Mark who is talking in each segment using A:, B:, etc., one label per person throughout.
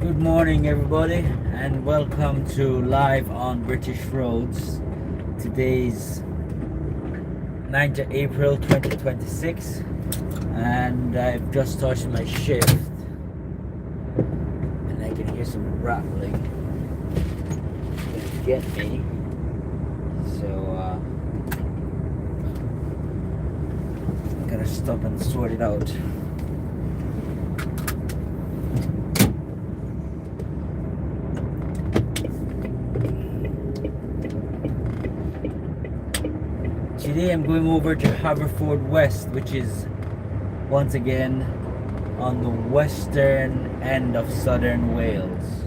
A: Good morning, everybody, and welcome to Live on British Roads. Today's 9th of April 2026, and I've just started my shift, and I can hear some rattling. It's gonna get me, so I'm gonna stop and sort it out. Today I'm going over to Haverfordwest, which is once again on the western end of southern Wales.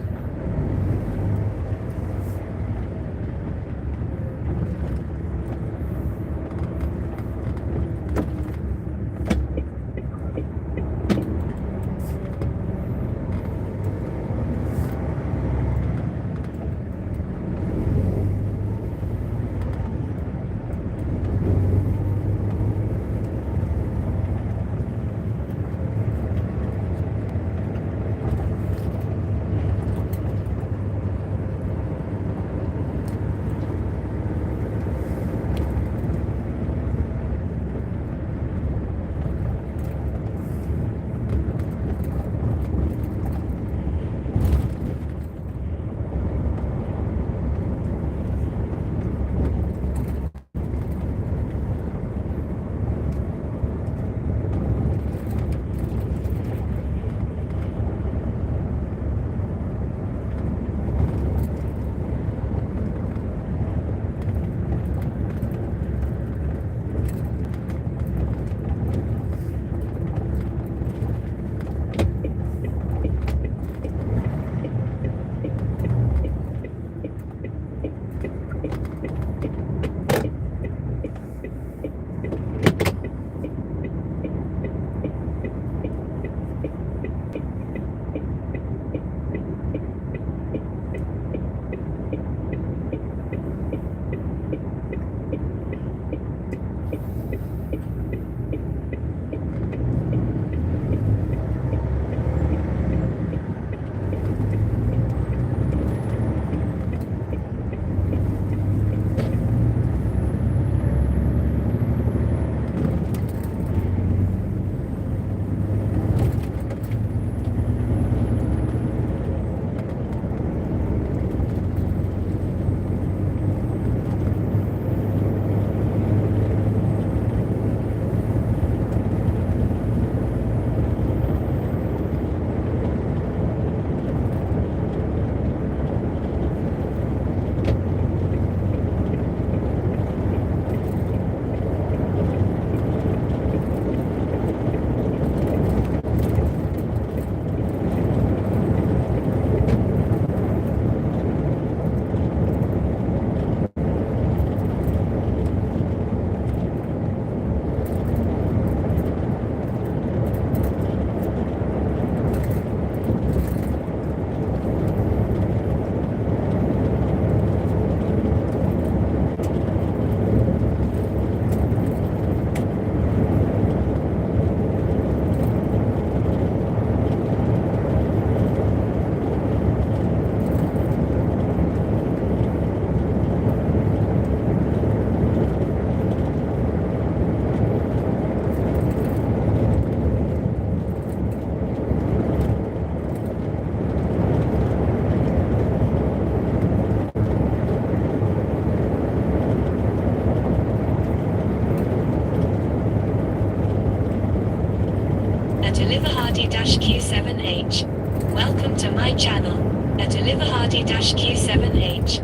B: Q7H. Welcome to my channel, at Q7H.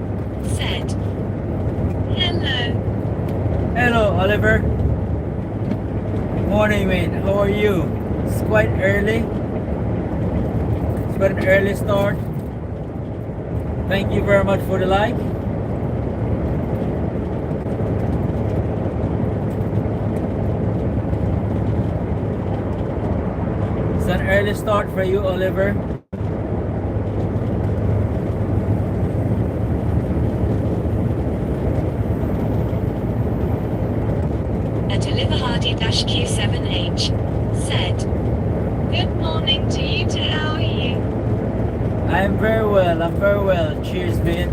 B: Said. Hello.
A: Hello, Oliver. Morning, mate. How are you? It's quite early. It's quite an early start. Thank you very much for the like. It's an early start for you, Oliver.
B: At Q7H. Said. Good morning to you too. How are you?
A: I'm very well. I'm very well. Cheers, mate.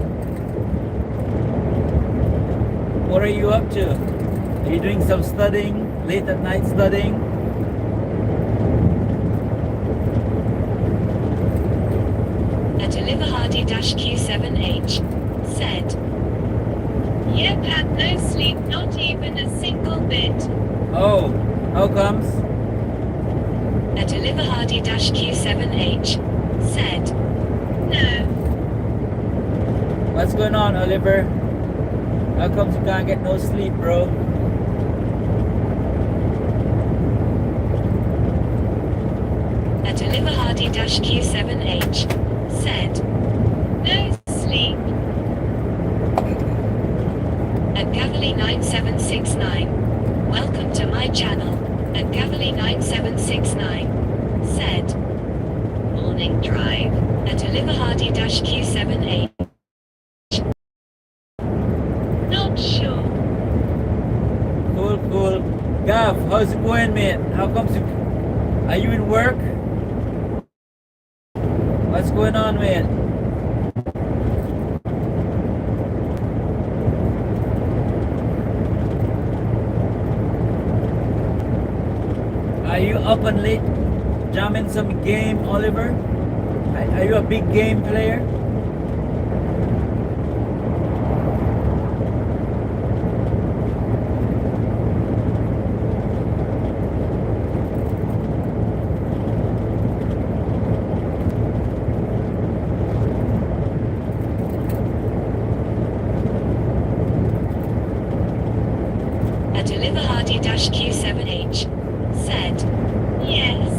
A: What are you up to? Are you doing some studying? Late at night studying?
B: A deliver Hardy-Q7H said, Yep, had no sleep, not even a single bit.
A: Oh, how comes?
B: A deliver Hardy-Q7H said, No.
A: What's going on, Oliver? How comes you can't get no sleep, bro?
B: A deliver Hardy-Q7H said, No sleep. At Gavely9769, welcome to my channel. At Gavely9769 said, Morning drive. A deliver Hardy-Q7H. Not sure.
A: Cool, cool. Gav, how's it going, mate? How comes you... Are you in work? What's going on, mate? Are you up and late jamming some game, Oliver? Are you a big game player?
B: A deliver Hardy-Q7H said, Yes.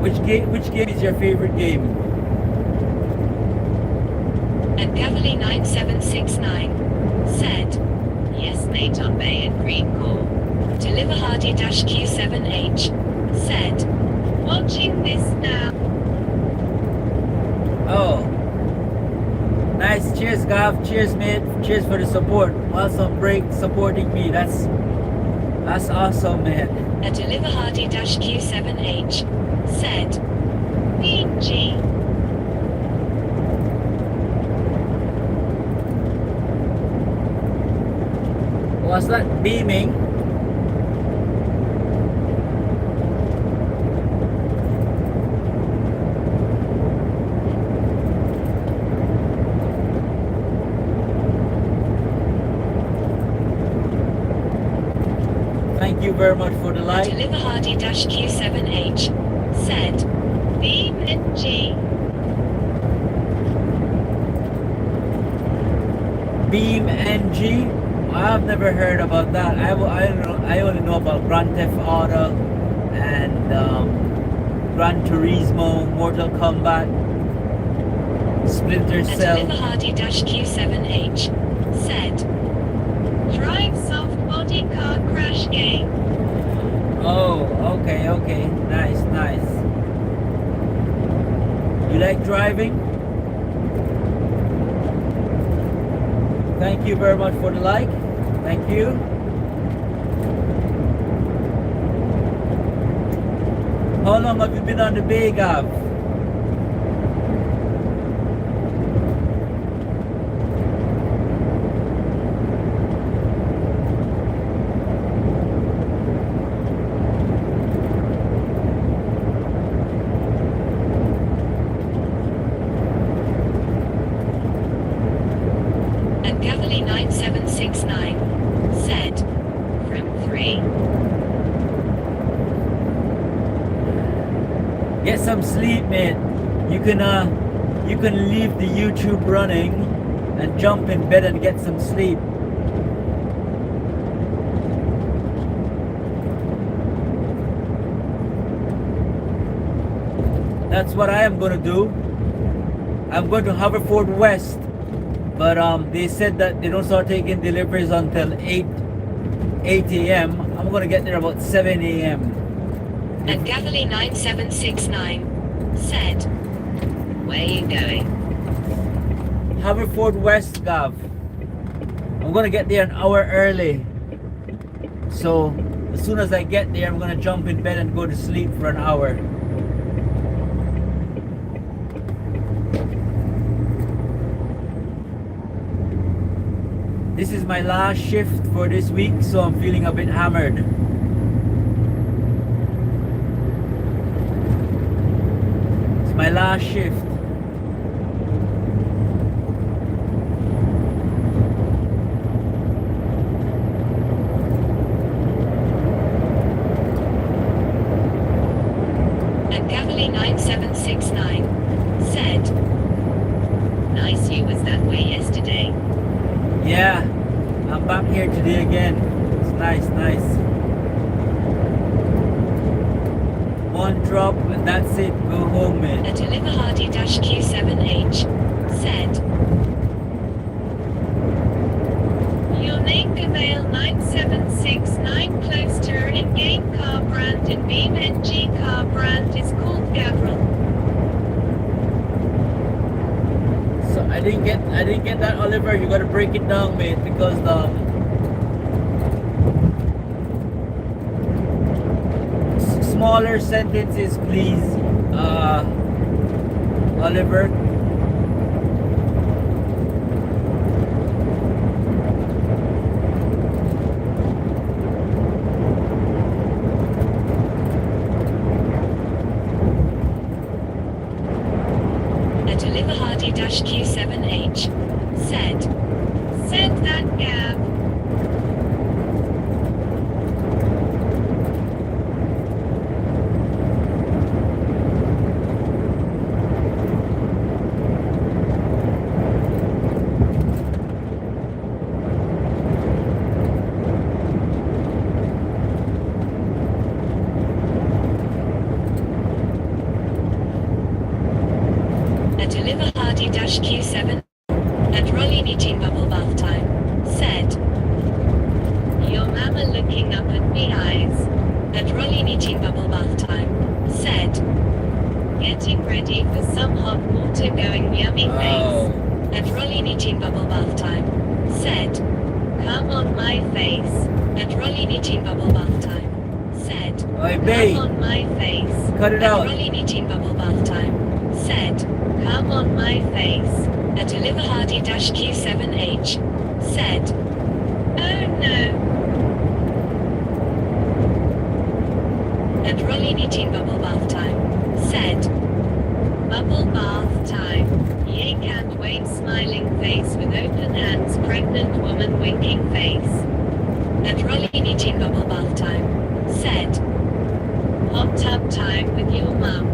A: Which game is your favorite game?
B: At Gavely9769 said, Yes, mate, on Bay and Green Core. Deliver Hardy-Q7H said, Watching this now.
A: Oh. Nice. Cheers, Gav. Cheers, mate. Cheers for the support. Whilst on break supporting me. That's awesome, man.
B: A deliver Hardy-Q7H said, PG.
A: What's that? Beaming? Thank you very much for the
B: A
A: like.
B: deliver Hardy-Q7H said, Beam and G.
A: Beam NG? I've never heard about that. I only know about Grand Theft Auto and Gran Turismo, Mortal Kombat, Splinter
B: A
A: Cell.
B: deliver Hardy-Q7H said, Drive soft body car crash game.
A: Oh, okay, okay. Nice, nice. You like driving? Thank you very much for the like. Thank you. How long have you been on the bay, Gav?
B: At Gavely9769 said, From 3.
A: Get some sleep, mate. You can leave the YouTube running and jump in bed and get some sleep. That's what I am going to do. I'm going to Haverfordwest, but they said that they don't start taking deliveries until 8 a.m. I'm going to get there about 7 a.m.
B: And Gavely9769 said, Where are you going?
A: Haverfordwest, Gav. I'm going to get there an hour early. So as soon as I get there, I'm going to jump in bed and go to sleep for an hour. this is my last shift for this week, so I'm feeling a bit hammered. It's my last shift.
B: And Gavely 9769 said, nice you was that way yesterday.
A: Yeah, I'm back here today again. It's nice. One drop and that's it. Go home, mate.
B: And Deliver Hardy-Q7H said, your name Gavale 9769 close to her in-game car brand and BMG car brand is called Gavril.
A: So I didn't get that, Oliver. You gotta break it down, mate, because smaller sentences, please, Oliver.
B: A Deliver Hardy-Q7H said that Gav. A Deliver Hardy-Q7 at Rolly Meeting Bubble Bath Time said, your mama looking up at me eyes. At Rolly Meeting Bubble Bath Time said, getting ready for some hot water going yummy face. At Rolly Meeting Bubble Bath Time said, come on my face. At Rolly Meeting Bubble Bath Time said,
A: Oi, babe.
B: come on my face.
A: Cut it
B: At
A: out.
B: Rolly Meeting Bubble Bath Time said, come on my face. A Deliver Hardy-Q7H said, oh no. At Rolly Meeting Bubble Bath Time said, bubble bath time. Yay, can't wait, smiling face with open hands, pregnant woman winking face. At Rolly Meeting Bubble Bath Time said, hot tub time with your mum.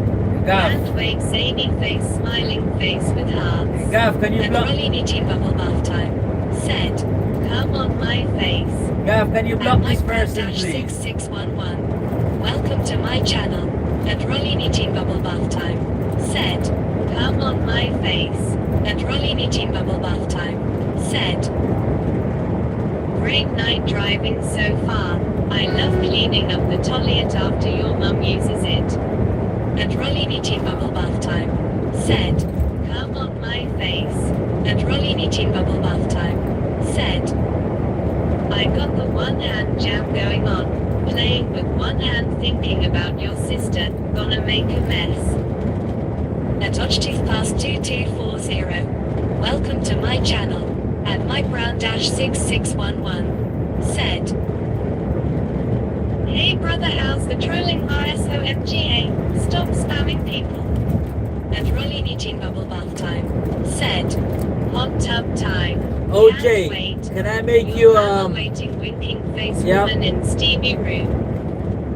A: Gav,
B: Can't wait, zany face, smiling face with hearts.
A: Gav, can you
B: At
A: block?
B: Rolly Meeting Bubble Bath Time said, come on my face.
A: Gav, can you
B: At
A: block this person,
B: Mike
A: please?
B: 6611. Welcome to my channel. At Rolly Meeting Bubble Bath Time said, come on my face. At Rolly Meeting Bubble Bath Time said, great night driving so far. I love cleaning up the toilet after your mum uses it. At Rolly Meeting Bubble Bath Time said, come on my face. At Rolly Meeting Bubble Bath Time said, I got the one hand jam going on, playing with one hand thinking about your sister, gonna make a mess. At Tooth Past 2240. Welcome to my channel. At MikeBrown-6611 said, hey brother, how's the trolling RSOMGA? Stop spamming people. At Rolly Meeting Bubble Bath Time said, hot tub time.
A: OJ,
B: Can't wait.
A: can I make
B: Your
A: you
B: mama waiting winking face
A: Yep.
B: woman in steamy room.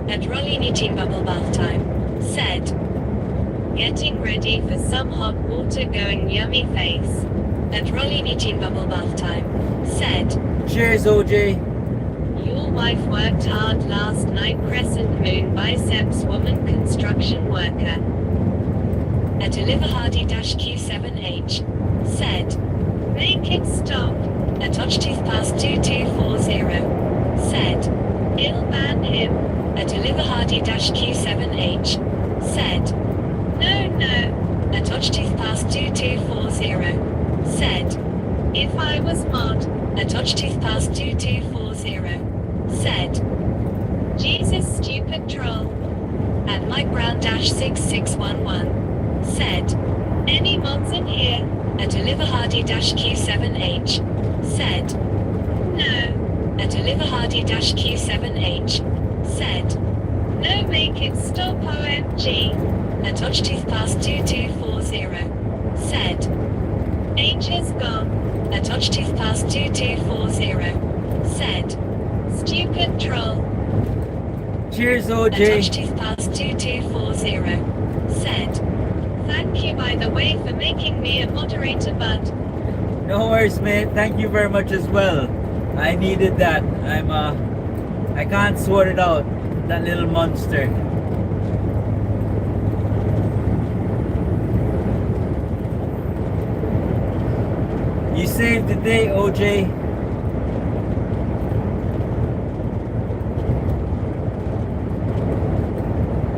B: At Rolly Meeting Bubble Bath Time said, getting ready for some hot water going yummy face. At Rolly Meeting Bubble Bath Time said,
A: cheers, OJ.
B: your wife worked hard last night, crescent moon biceps woman construction worker. A Deliver Hardy-Q7H said, make it stop. A Tooth Past 2240 said, ill ban him. A Deliver Hardy-Q7H said, no. A Tooth Past 2240 said, if I was mod. A Tooth Past 2240 said, Jesus stupid troll. And Mike Brown-6611 said, any mods in here? A Deliver Hardy-Q7H said, No. At Oliver Hardy Q7H. Said. No, make it stop OMG. At Ochtooth past 2240. Said. H is gone. At Ochtooth past 2240. Said. Stupid troll.
A: Cheers,
B: At
A: OJ.
B: Ochtooth past 2240. Said. Thank you by the way for making me a moderator, bud.
A: No worries, mate. Thank you very much as well. I needed that. I can't sort it out. That little monster. You saved the day, OJ.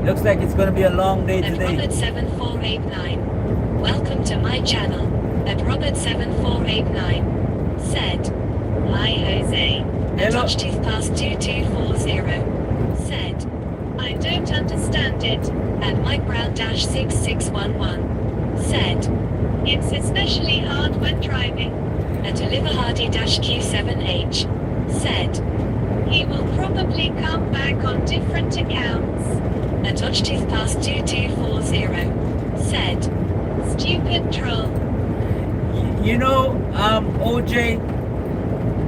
A: Looks like it's gonna be a long day
B: At
A: today.
B: Robert7489. Welcome to my channel. At Robert7489. Said. Hi Jose. At
A: Hello.
B: Ochtooth past 2240. Said. I don't understand it. At Mike Brown 6611. Said. It's especially hard when driving. At Oliver Hardy Q7H. Said. He will probably come back on different accounts. At Ochtooth past 2240. Said. Stupid troll.
A: You know, OJ,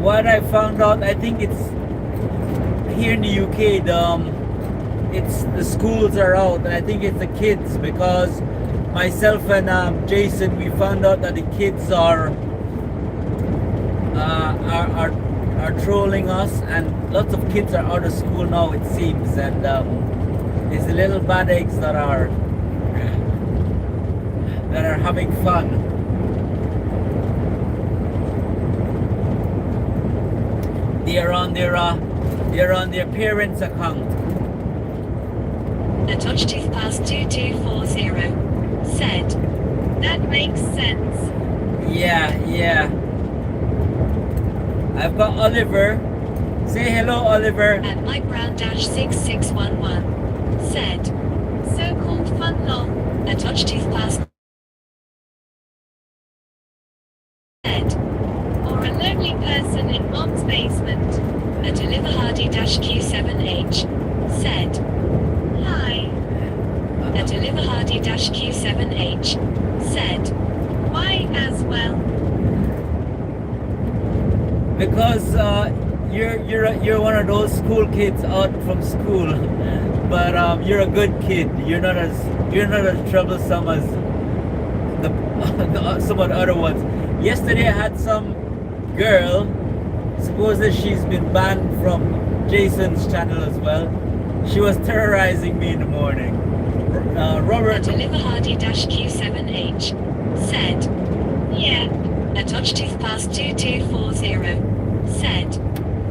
A: what I found out, I think it's here in the UK, it's the schools are out, and I think it's the kids, because myself and Jason, we found out that the kids are trolling us, and lots of kids are out of school now, it seems, and it's the little bad eggs that are having fun. They're on their parents' account.
B: At Ochtooth past 2240. Said. That makes sense.
A: Yeah. I've got Oliver. Say hello, Oliver.
B: At Mike Brown 6611. Said. So-called fun lol. At Ochtooth past. Said. Or a lonely person in mom's basement. At Oliver Hardy Q7H. Said. Hi. At Oliver Hardy Q7H. Said. Why as well?
A: Because you're one of those school kids out from school, but you're a good kid. You're not as troublesome as some of the other ones. Yesterday I had some girl, supposedly she's been banned from Jason's channel as well. She was terrorizing me in the morning. Robert.
B: At Oliver Hardy Q7H. Said. Yeah. At Ochtooth past 2240. Said.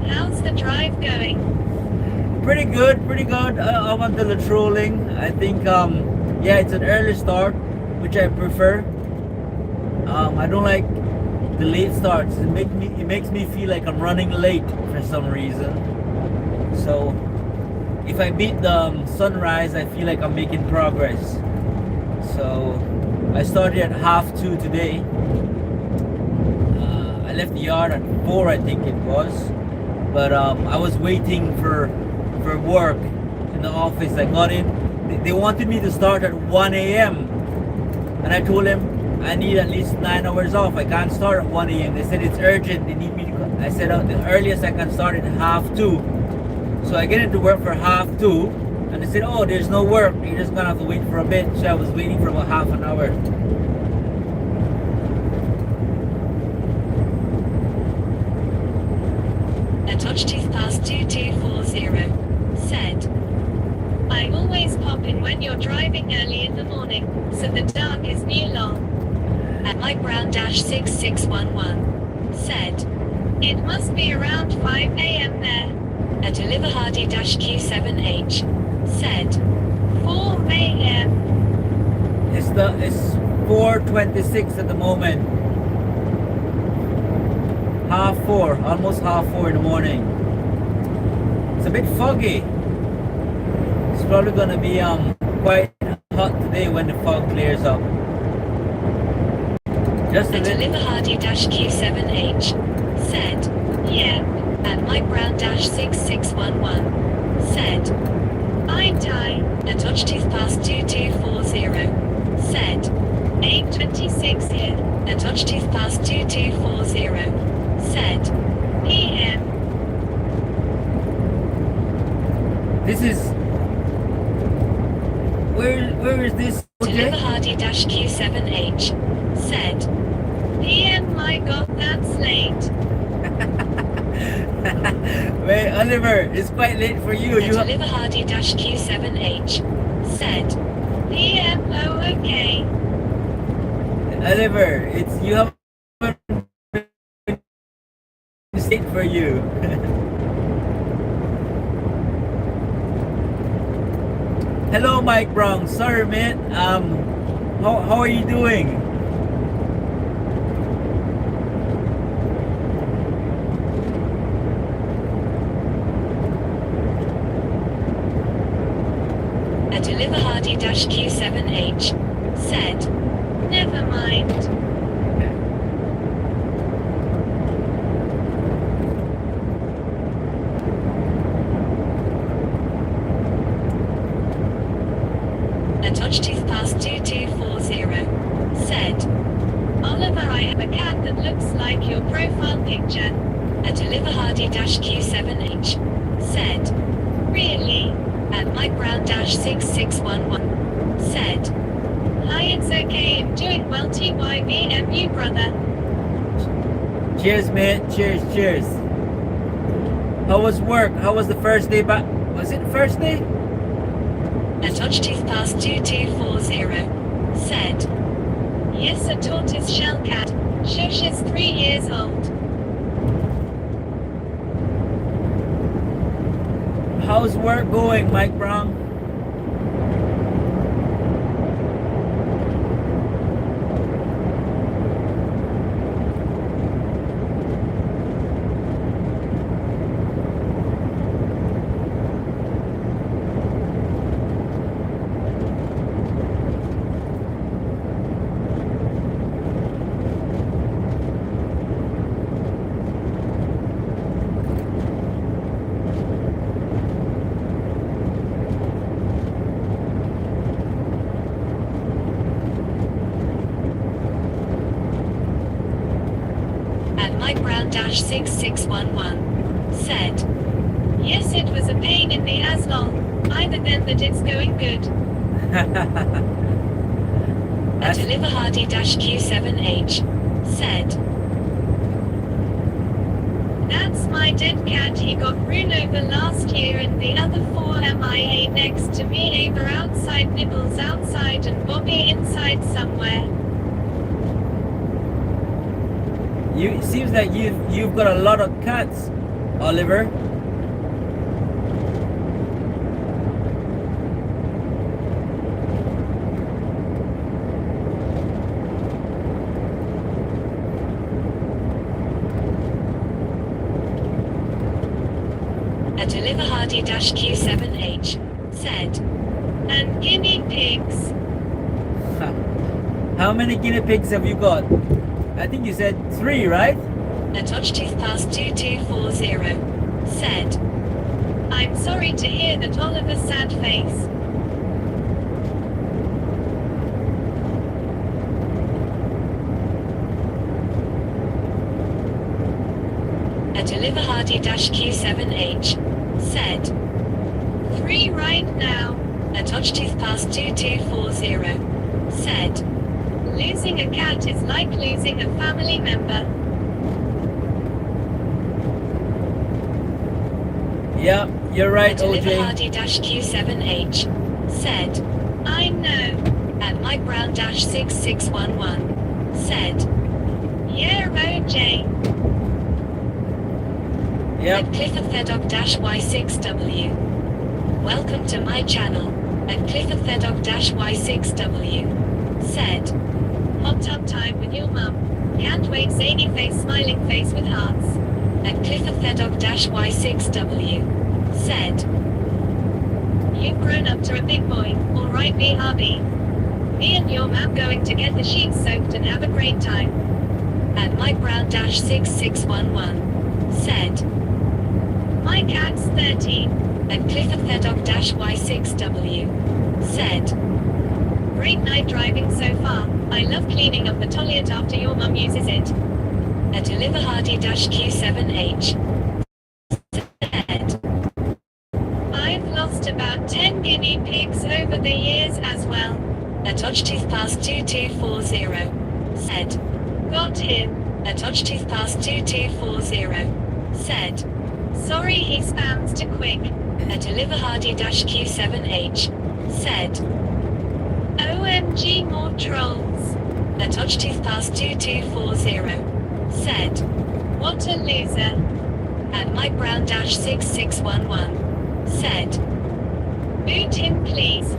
B: How's the drive going?
A: Pretty good. Up until the trolling. I think yeah, it's an early start, which I prefer. I don't like the late starts. It makes me feel like I'm running late for some reason. So if I beat the sunrise, I feel like I'm making progress. So I started at 2:30 today. I left the yard at 4, I think it was. But I was waiting for work in the office. I got in. They wanted me to start at 1 a.m. And I told them I need at least 9 hours off. I can't start at 1 a.m. They said it's urgent. They need me to. I said the earliest I can start at 2:30. So I get into work for 2:30, and they said, oh, there's no work. You're just gonna have to wait for a bit. So I was waiting for about half an hour.
B: At Ochtooth past 2240. Said. I always pop in when you're driving early in the morning, so the dark is new lol. At Mike Brown 6611. Said. It must be around 5 a.m. there. At Oliver Hardy Q7H. Said. 4 a.m.
A: It's 4:26 at the moment. 4:30, almost 4:30 in the morning. It's a bit foggy. It's probably gonna be quite hot today when the fog clears up. Just a
B: At
A: little.
B: Oliver Hardy Q7H. Said. Yeah, at MikeBrown-6611 said, I'm Ty, at Ochtooth past 2240 said, 8:26 here, at Ochtooth past 2240 said, PM.
A: This is where is this?
B: Deliver Hardy-Q7H said, PM, my god, that's late.
A: Wait, Oliver, it's quite late for you.
B: Deliver Hardy-Q7H said, PM, oh okay.
A: Oliver, it's you have it's late for you. Hello, Mike Brown. Sorry, man. How are you doing?
B: Deliver Hardy-Q7H said, never mind. At Ochtooth past 2240 said, Oliver, I have a cat that looks like your profile picture. At Deliver Hardy-Q7H said, really? At MikeBrown-6611 said, hi, it's okay, I'm doing well, TYVMU, brother.
A: Cheers, man. Cheers. How was work? How was the first day back? Was it the first day?
B: At Ochtooth past 2240 said, yes, a tortoise shell cat. Shush is 3 years old.
A: How's work going, Mike Brown?
B: MikeBrown-6611 said, yes, it was a pain in the ass lol. Either then that it's going good. At Deliver Hardy-Q7H said, that's my dead cat, he got run over last year and the other 4 MIA next to me, Ava outside, Nibbles outside and Bobby inside somewhere.
A: It seems like you've got a lot of cats, Oliver.
B: At Deliver Hardy-Q7H said, and guinea pigs.
A: How many guinea pigs have you got? I think you said 3, right?
B: At Ochtooth past 2240 said, I'm sorry to hear that, Oliver's sad face. At Deliver Hardy-Q7H said, 3 right now. At Ochtooth past 2240 said, losing a cat is like losing a family member.
A: Yeah, you're right,
B: Deliver
A: OJ.
B: Hardy-Q7H said, I know. At MikeBrown-6611 said, yeah, OJ.
A: Yep.
B: At Clifford-Y6W. Welcome to my channel. At Clifford-Y6W said, hot tub time with your mum. Can't wait, zany face, smiling face with hearts. At Clifford-Y6W said, you've grown up to a big boy, alright BRB. Me and your mum going to get the sheets soaked and have a great time. At MikeBrown-6611 said, my cat's 13, and Clifford their dog Y6W, said, great night driving so far, I love cleaning up the toilet after your mum uses it. A deliver Hardy Q7H, said, I've lost about 10 guinea pigs over the years as well. A Dodgetooth Pass 2240, said, got him. A Dodgetooth Pass 2240, said, sorry he spams too quick. A deliver Hardy Q7H, said, OMG more trolls. A Dodgetooth Pass 2240, said, what a loser. And Mike Brown 6611, said, boot him please.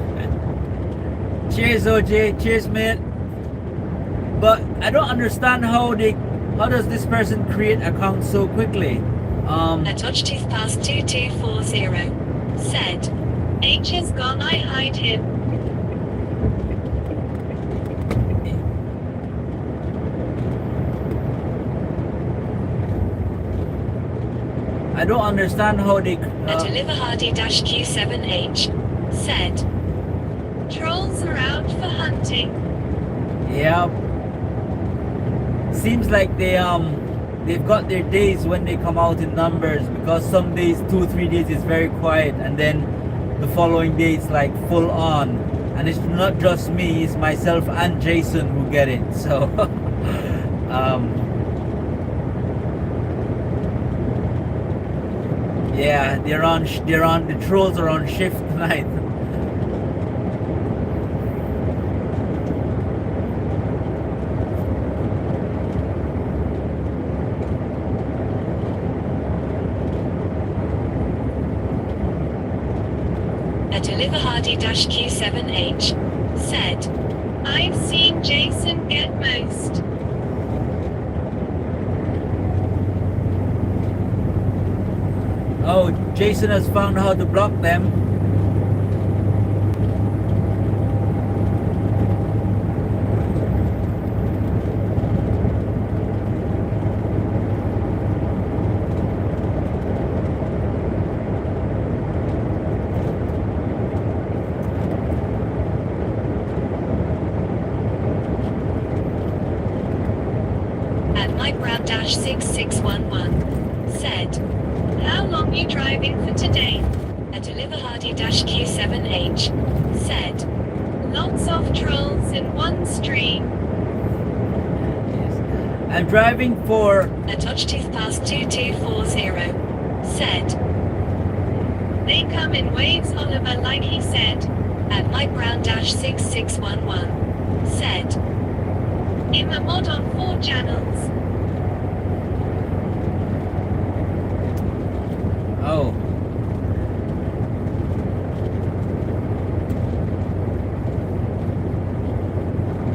A: Cheers, OJ. Cheers, mate. But I don't understand how does this person create accounts so quickly?
B: A Dodgetooth Pass 2240, said, H is gone, I hide him.
A: I don't understand how they.
B: A deliver Hardy Q7H, said, trolls are out for hunting.
A: Yeah. Seems like they've got their days when they come out in numbers, because some days 2-3 days is very quiet, and then the following day it's like full on. And it's not just me, it's myself and Jason who get it. So yeah, the trolls are on shift tonight.
B: A deliver Hardy Q7H, said, I've seen Jason get most.
A: Oh, Jason has found how to block them.
B: And Mike Brown 6611, said, how long you driving for today? A deliver Hardy Q7H, said, lots of trolls in one stream.
A: Yes. I'm driving for
B: A Dodgetooth Pass 2240, said, they come in waves, Oliver, like he said. And Mike Brown 6611, said, in a mod on 4 channels.
A: oh.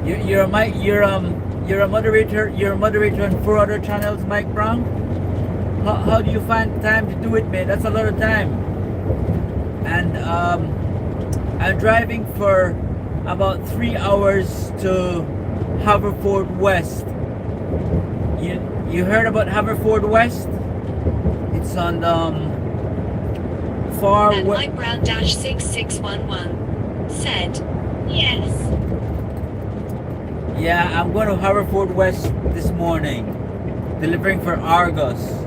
A: You're a moderator. You're a moderator on 4 other channels, Mike Brown. How do you find time to do it, man? That's a lot of time. And I'm driving for about 3 hours to Haverfordwest. You heard about Haverfordwest? It's on far
B: And
A: west.
B: Mike Brown 6611, said, yes.
A: Yeah, I'm going to Haverfordwest this morning, delivering for Argos.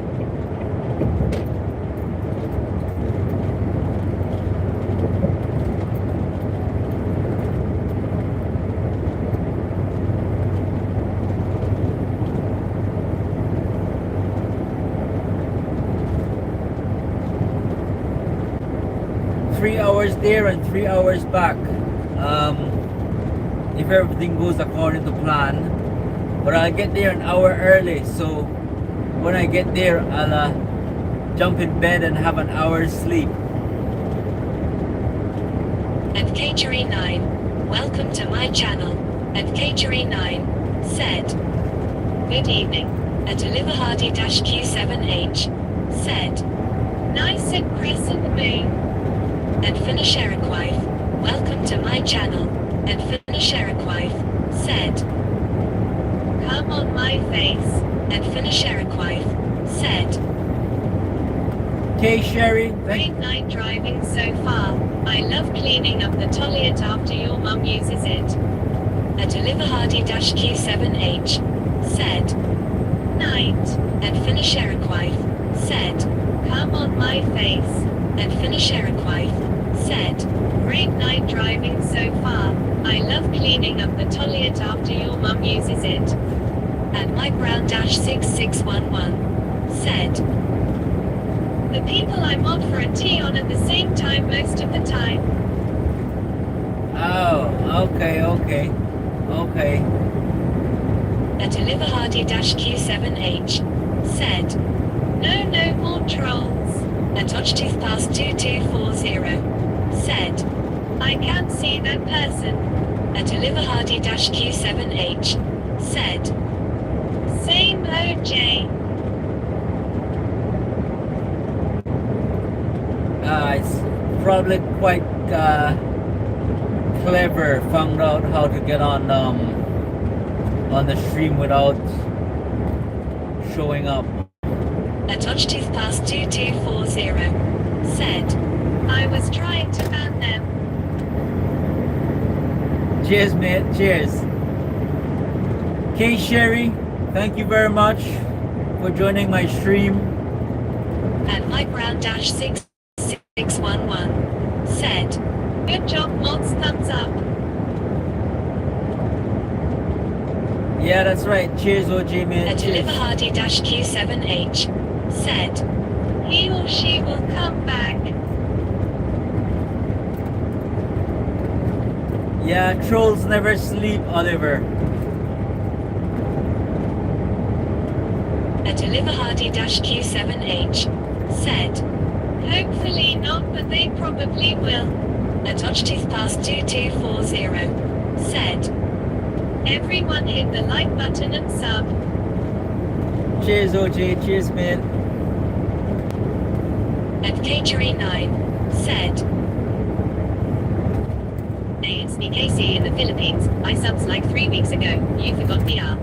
A: Three hours there and 3 hours back. If everything goes according to plan. But I'll get there an hour early, so when I get there, I'll jump in bed and have an hour's sleep.
B: And Catery9, welcome to my channel. And Catery9, said, good evening. A deliver Hardy Q7H, said, nice and crescent moon. And Finish Eric Wife, welcome to my channel. And Finish Eric Wife, said, come on my face. And Finish Eric Wife, said,
A: Sherry.
B: Great night driving so far. I love cleaning up the toilet after your mum uses it. A Deliver Hardy Q7H said, night, and finish Eric wife said, come on my face, and finish Eric wife said, great night driving so far. I love cleaning up the toilet after your mum uses it. And Mike Brown 6611 said, the people I mod for a tea on at the same time most of the time.
A: Oh, okay.
B: A Deliver Hardy Q7H said, no more trolls. A Touchtooth Pass 2240 said, I can't see that person. A Deliver Hardy Q7H said, same OJ.
A: It's probably quite clever. Found out how to get on the stream without showing up.
B: A Touchtooth Pass 2240 said, I was trying to ban them.
A: Cheers, mate. Cheers. K Sherry, thank you very much for joining my stream.
B: And Mike Brown 6611 said, good job mods, thumbs up.
A: Yeah, that's right. Cheers, OJ, mate.
B: A Deliver Hardy Q7H said, he or she will come back.
A: Yeah, trolls never sleep, Oliver.
B: A Deliver Hardy Q7H said, hopefully not, but they probably will. A Touchtooth Pass 2240 said, everyone hit the like button and sub.
A: Cheers, OJ. Cheers, mate.
B: And Catery9 said, hey, it's me Casey in the Philippines. I subs like 3 weeks ago. You forgot me up.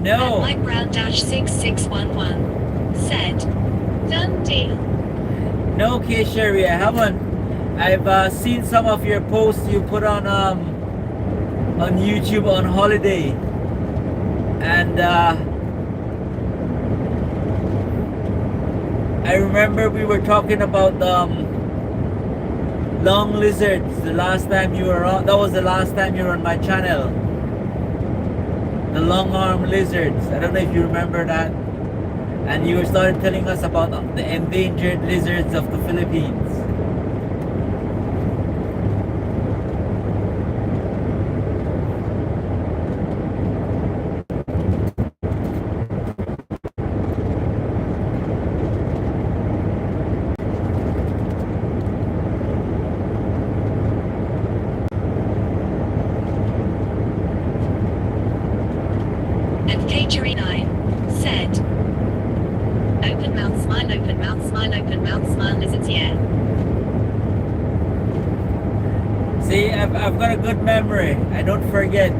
A: No.
B: And Mike Brown 6611 said, done deal.
A: No, K Sherry, I haven't. I've seen some of your posts you put on YouTube on holiday, and I remember we were talking about long lizards the last time you were on. That was the last time you were on my channel. The long arm lizards. I don't know if you remember that. And you started telling us about the endangered lizards of the Philippines.
B: And Catery9 said, open mouth, smile, open mouth, smile, lizards, yeah.
A: See, I've got a good memory. I don't forget.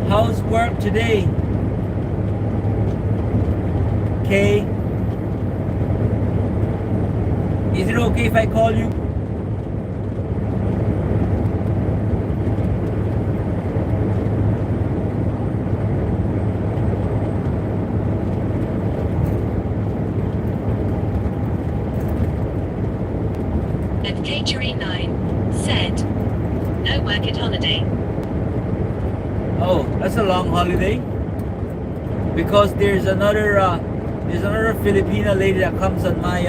A: How's work today? Okay. Is it okay if I call you?
B: And Catery9 said, no work at holiday.
A: Oh, that's a long holiday. Because there's another Filipina lady that comes on my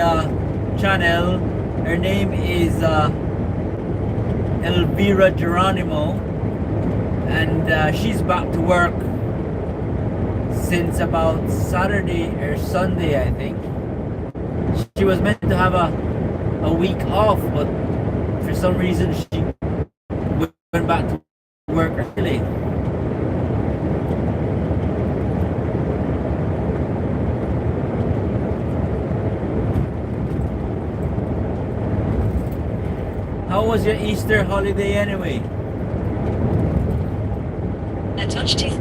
A: channel. Her name is Elvira Geronimo, and she's back to work since about Saturday or Sunday, I think. She was meant to have a week off, but for some reason she went back to work early. How was your Easter holiday anyway?
B: at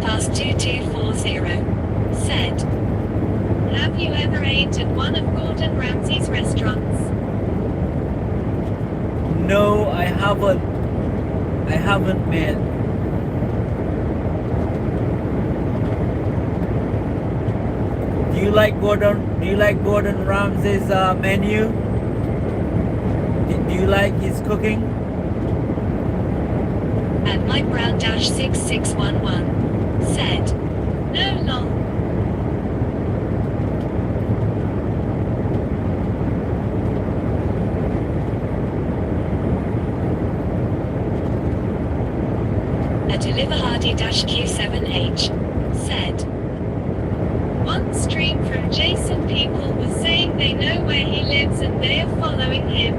B: Past 2240, said, have you ever ate at one of Gordon Ramsay's restaurants?
A: No, I haven't. I haven't, mate. Do you like Gordon Ramsay's menu? Do you like his cooking?
B: At Mike Brown 6611 said, no lol. At Deliver Hardy Q7H said, one stream from Jason people was saying they know where he lives and they are following him.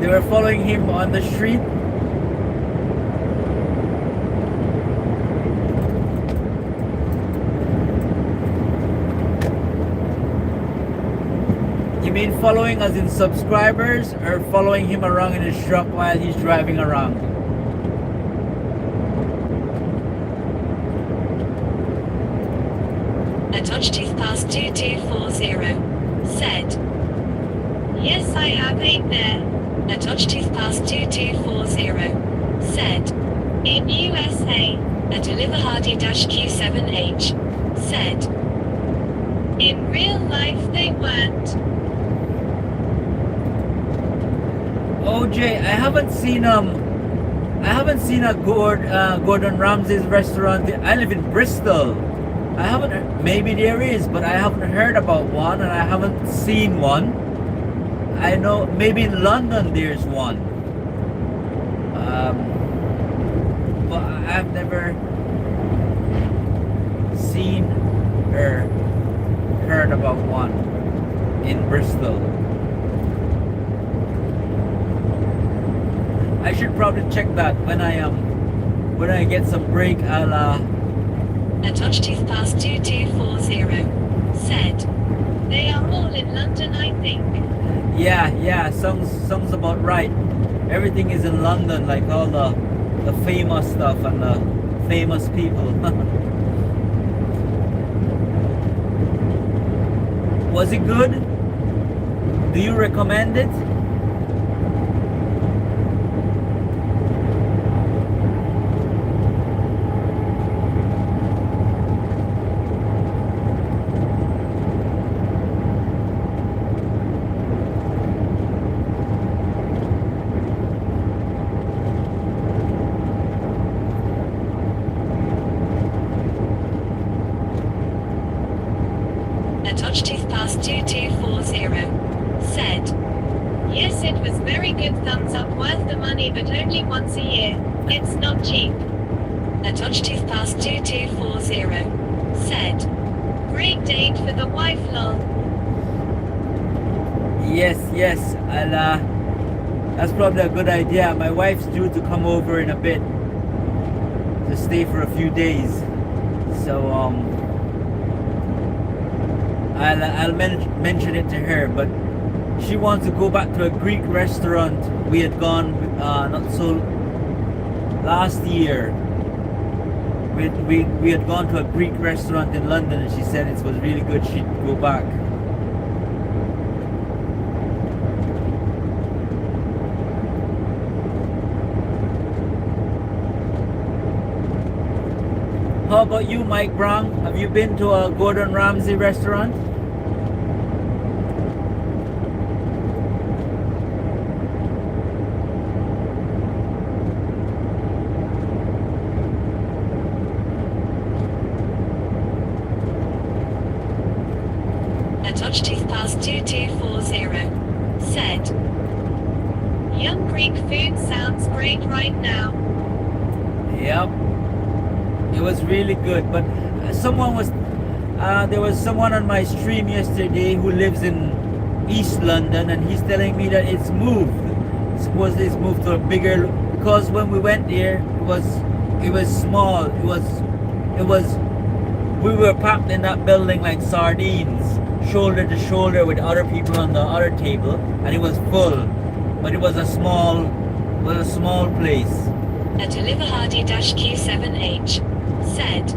A: They were following him on the street. You mean following as in subscribers, or following him around in his truck while he's driving around?
B: At Past 2240 said, yes, I have ate there. At Past 2240 said, in USA. At Deliver Hardy Q7H said, in real life they weren't.
A: OJ, I haven't seen a Gordon Ramsay's restaurant. I live in Bristol. I haven't. Maybe there is, but I haven't heard about one, and I haven't seen one. I know maybe in London there's one, but I've never seen or heard about one in Bristol. I should probably check that when I get some break. I'll
B: At Past 2240 said, they are all in London, I think.
A: yeah, sounds about right. Everything is in London, like all the famous stuff and the famous people. Was it good? Do you recommend it?
B: At Past 2240 said, yes, it was very good, thumbs up, worth the money, but only once a year. It's not cheap. At Past 2240 said, great date for the wife, lol.
A: Yes, I'll that's probably a good idea. My wife's due to come over in a bit to stay for a few days, so I'll mention it to her. But she wants to go back to a Greek restaurant we had gone not so last year. We had gone to a Greek restaurant in London, and she said it was really good. She'd go back. How about you, Mike Brown? Have you been to a Gordon Ramsay restaurant?
B: At Past 2240 said, young Greek food sounds great right now.
A: Yep. It was really good, but there was someone on my stream yesterday who lives in East London, and he's telling me that it's moved. Supposedly it's moved to a bigger, because when we went there, it was small. We were packed in that building like sardines, shoulder to shoulder with other people on the other table, and it was full. But it was a small What a small place.
B: At Deliver Hardy-Q7H said,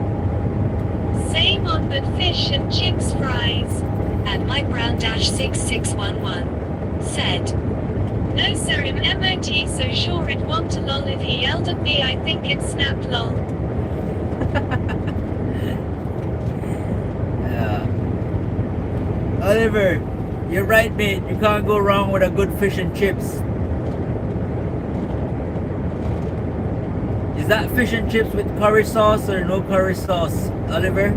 B: same on but fish and chips fries. At Mike Brown-6611 said, no sir, I'm MOT so sure it won't a lol. If he yelled at me I think it snapped lol.
A: Yeah. Oliver, you're right, mate. You can't go wrong with a good fish and chips. Is that fish and chips with curry sauce or no curry sauce, Oliver?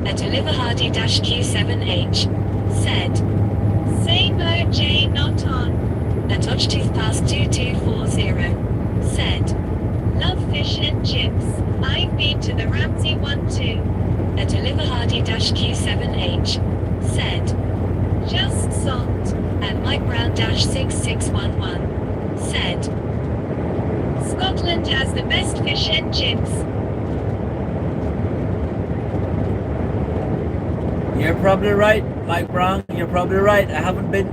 B: At Deliver Hardy-Q7H said, same OJ not on. At Dodgetooth Pass 2240 said, love fish and chips. I've been to the Ramsey one too. At Deliver Hardy-Q7H said, just salt. At Mike Brown-6611 said, Scotland has the best fish and chips.
A: You're probably right, Mike Brown. You're probably right. I haven't been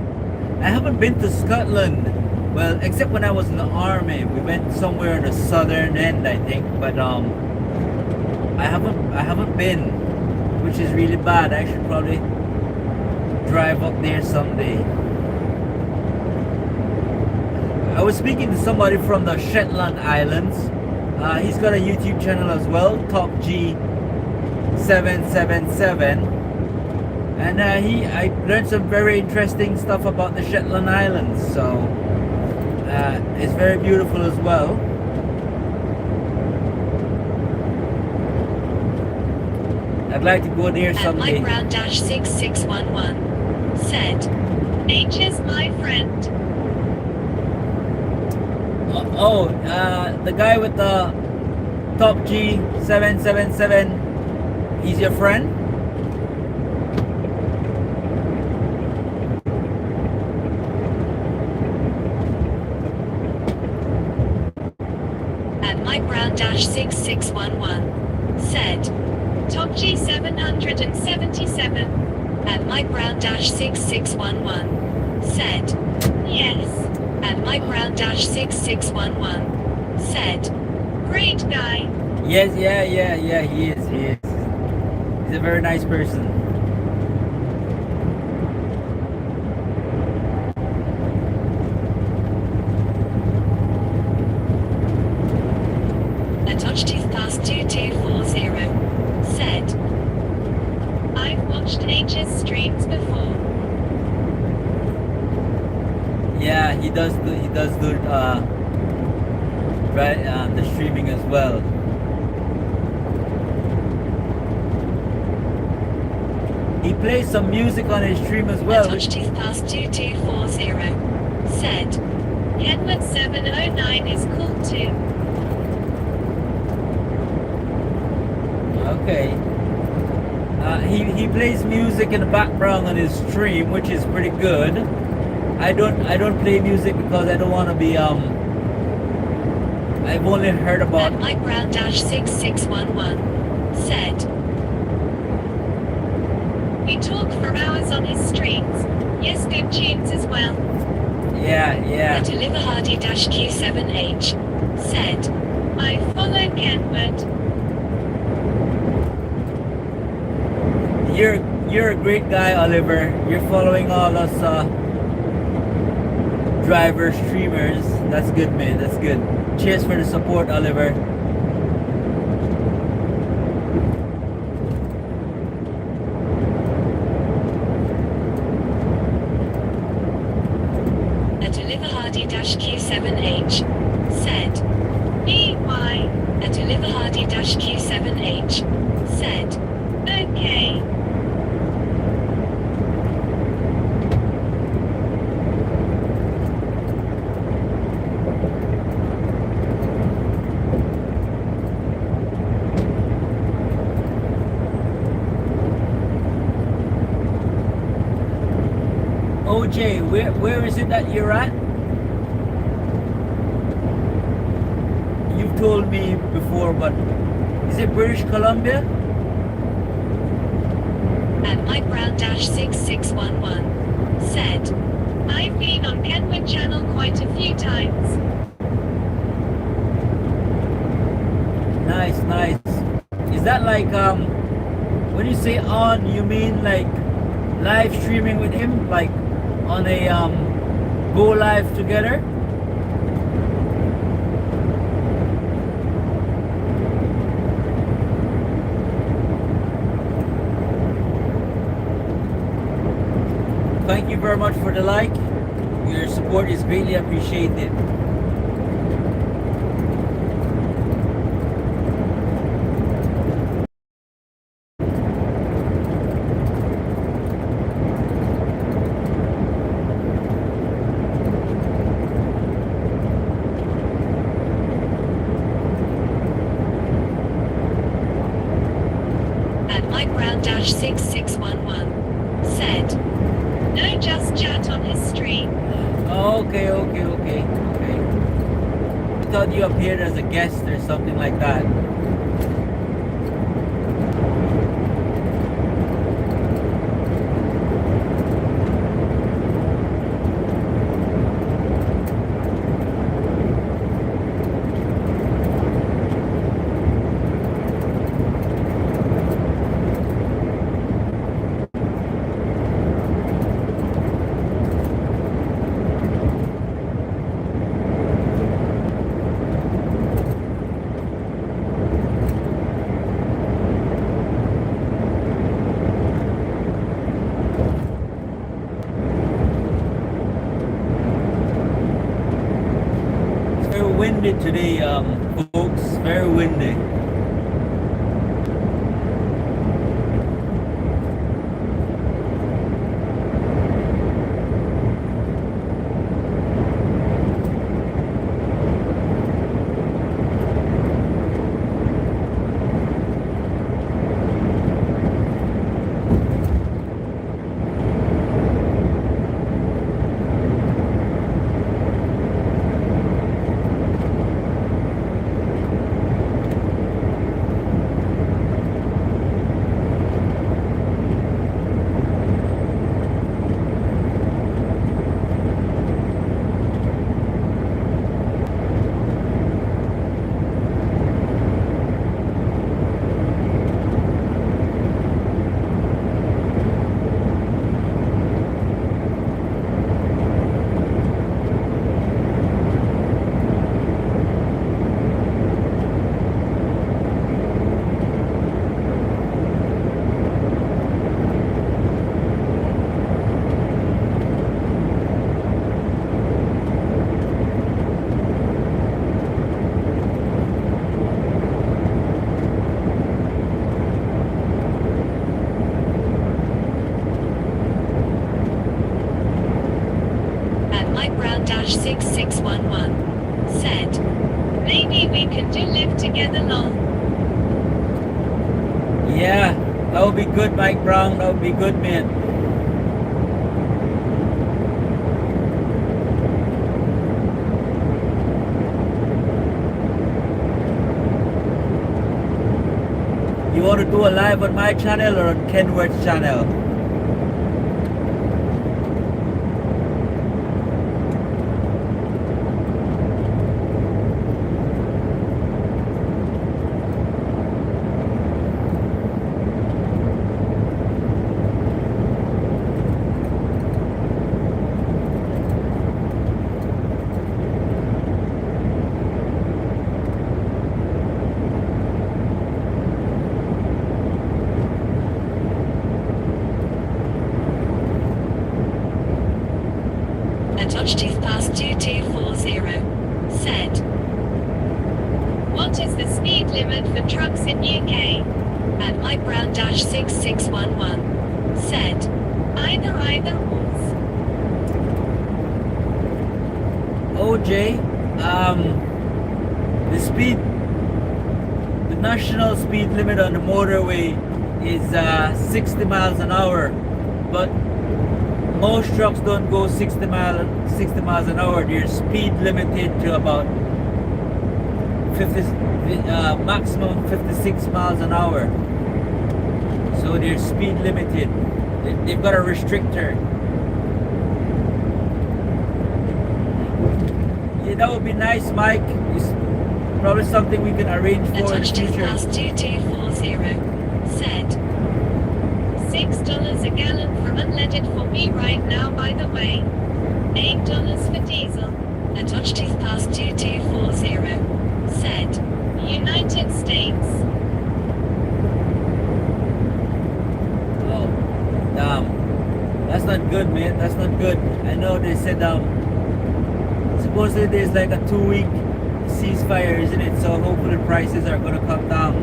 A: to Scotland. Well, except when I was in the army. We went somewhere in the southern end, I think. But I haven't been, which is really bad. I should probably drive up there someday. I was speaking to somebody from the Shetland Islands. He's got a YouTube channel as well, Top G777. And I learned some very interesting stuff about the Shetland Islands. So it's very beautiful as well. I'd like to go there someday.
B: Mike Brown-6611 said, Nature's my friend.
A: The guy with the Top G777, he's your friend?
B: Mike Brown-6611 said, Top G777. At Mike Brown-6611 said, yes. At Mike Brown-6611 said, great guy.
A: Yes, yeah, he is. He's a very nice person.
B: Dodgetooth Pass 2240 said, I've watched Nature's streams before.
A: Yeah, he does do the streaming as well. He plays some music on his stream as well.
B: Dodgetooth Pass 2240 said, Kenwood 709 is cool too.
A: Okay. He plays music in the background on his stream, which is pretty good. I don't play music because I don't want to be I've only heard about.
B: Mike Brown-6611 said, we talk for hours on his streams. Yes, good tunes as well.
A: Yeah.
B: Deliver Hardy-Q7H said, I follow Kenwood.
A: You're a great guy, Oliver. You're following all us driver streamers. That's good, man. That's good. Cheers for the support, Oliver.
B: Deliver Hardy-Q7H said, EY. Deliver Hardy-Q7H said, okay.
A: OJ, where is it that you're at? You've told me before, but is it British Columbia?
B: Mike Brown-6611 said, I've been on Kenwood Channel quite a few times.
A: Nice, nice. Is that like when you say on, you mean like live streaming with him, like on a go live together? Thank you very much for the like. Your support is greatly appreciated.
B: At Mike Brown 6611 said, no, just chat on his stream.
A: Okay. I thought you appeared as a guest or something like that. Very windy today, folks. Very windy.
B: Mike Brown 6611 said, maybe we can do live together long.
A: Yeah, that would be good, Mike Brown. That would be good, man. You want to do a live on my channel or on Kenwood's channel?
B: Touchteeth past 2240 said, what is the speed limit for trucks in UK? And Mike Brown 6611 said, either
A: OJ, the national speed limit on the motorway is 60 miles an hour, but most trucks don't go 60 miles an hour. They're speed limited to about 50, maximum 56 miles an hour. So they're speed limited. They've got a restrictor. that would be nice, Mike. It's probably something we can arrange for in the
B: Attached is
A: future.
B: class 2240. Said. $6 a gallon for unleaded for me right now, by the way. $8 for diesel. Attached is class 2240. Said. United States.
A: Oh, that's not good, man. That's not good. I know they said supposedly there's like a 2-week ceasefire, isn't it? So hopefully prices are gonna come down.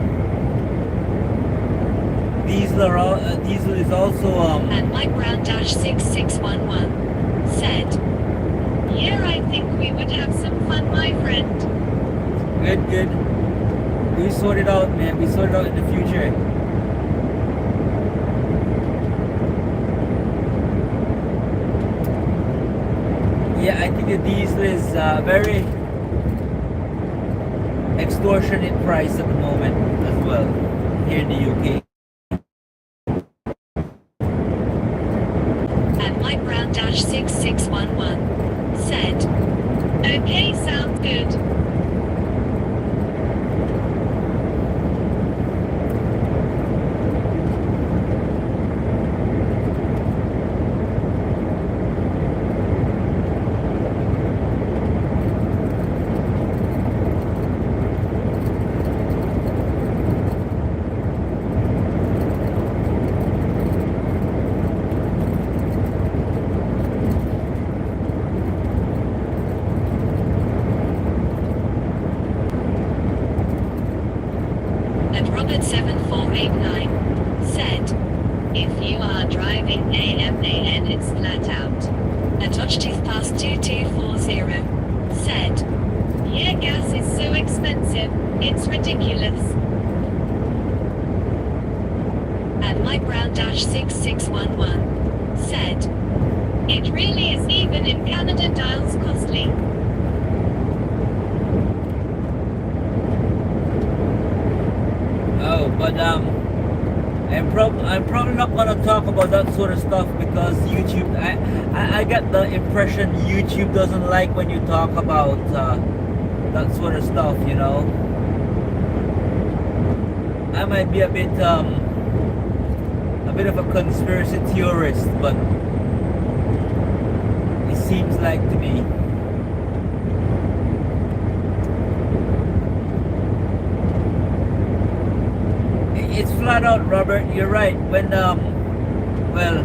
A: Diesel is also
B: And Mike Brown dash 6611 said, "Yeah, I think we would have some fun, my friend."
A: good. We sort it out, man. We sort it out in the future. Yeah, I think the diesel is very extortionate price at the moment as well here in the UK.
B: And Mike Brown dash 6611 said, "Okay, sounds good." And Robert 7489 said, "If you are driving AMAN, it's flat out." Attached is past 2240 said, "Yeah, gas is so expensive, it's ridiculous." And Mike Brown dash 6611 said, "It really is, even in Canada dials costly."
A: Oh, but I'm probably not gonna talk about that sort of stuff because YouTube. I get the impression YouTube doesn't like when you talk about that sort of stuff. You know, I might be a bit of a conspiracy theorist, but it seems like to me. It's flat out, Robert. You're right. When well,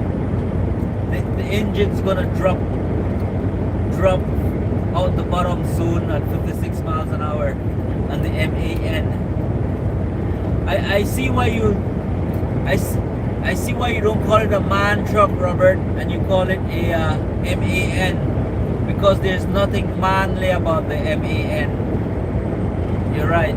A: the engine's gonna drop out the bottom soon at 56 miles an hour on the MAN. I see why you I see why you don't call it a MAN truck, Robert, and you call it a MAN, because there's nothing manly about the MAN. You're right.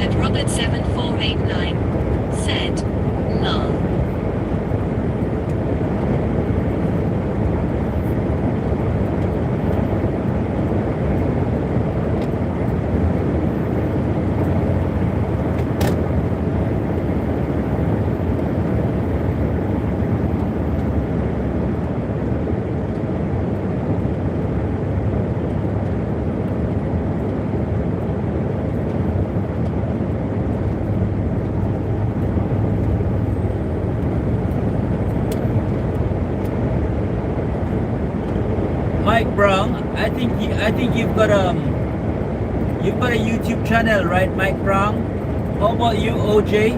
B: And Robert 7489 said, "Lol."
A: Mike Brown, I think you've got a YouTube channel, right, Mike Brown? How about you, OJ?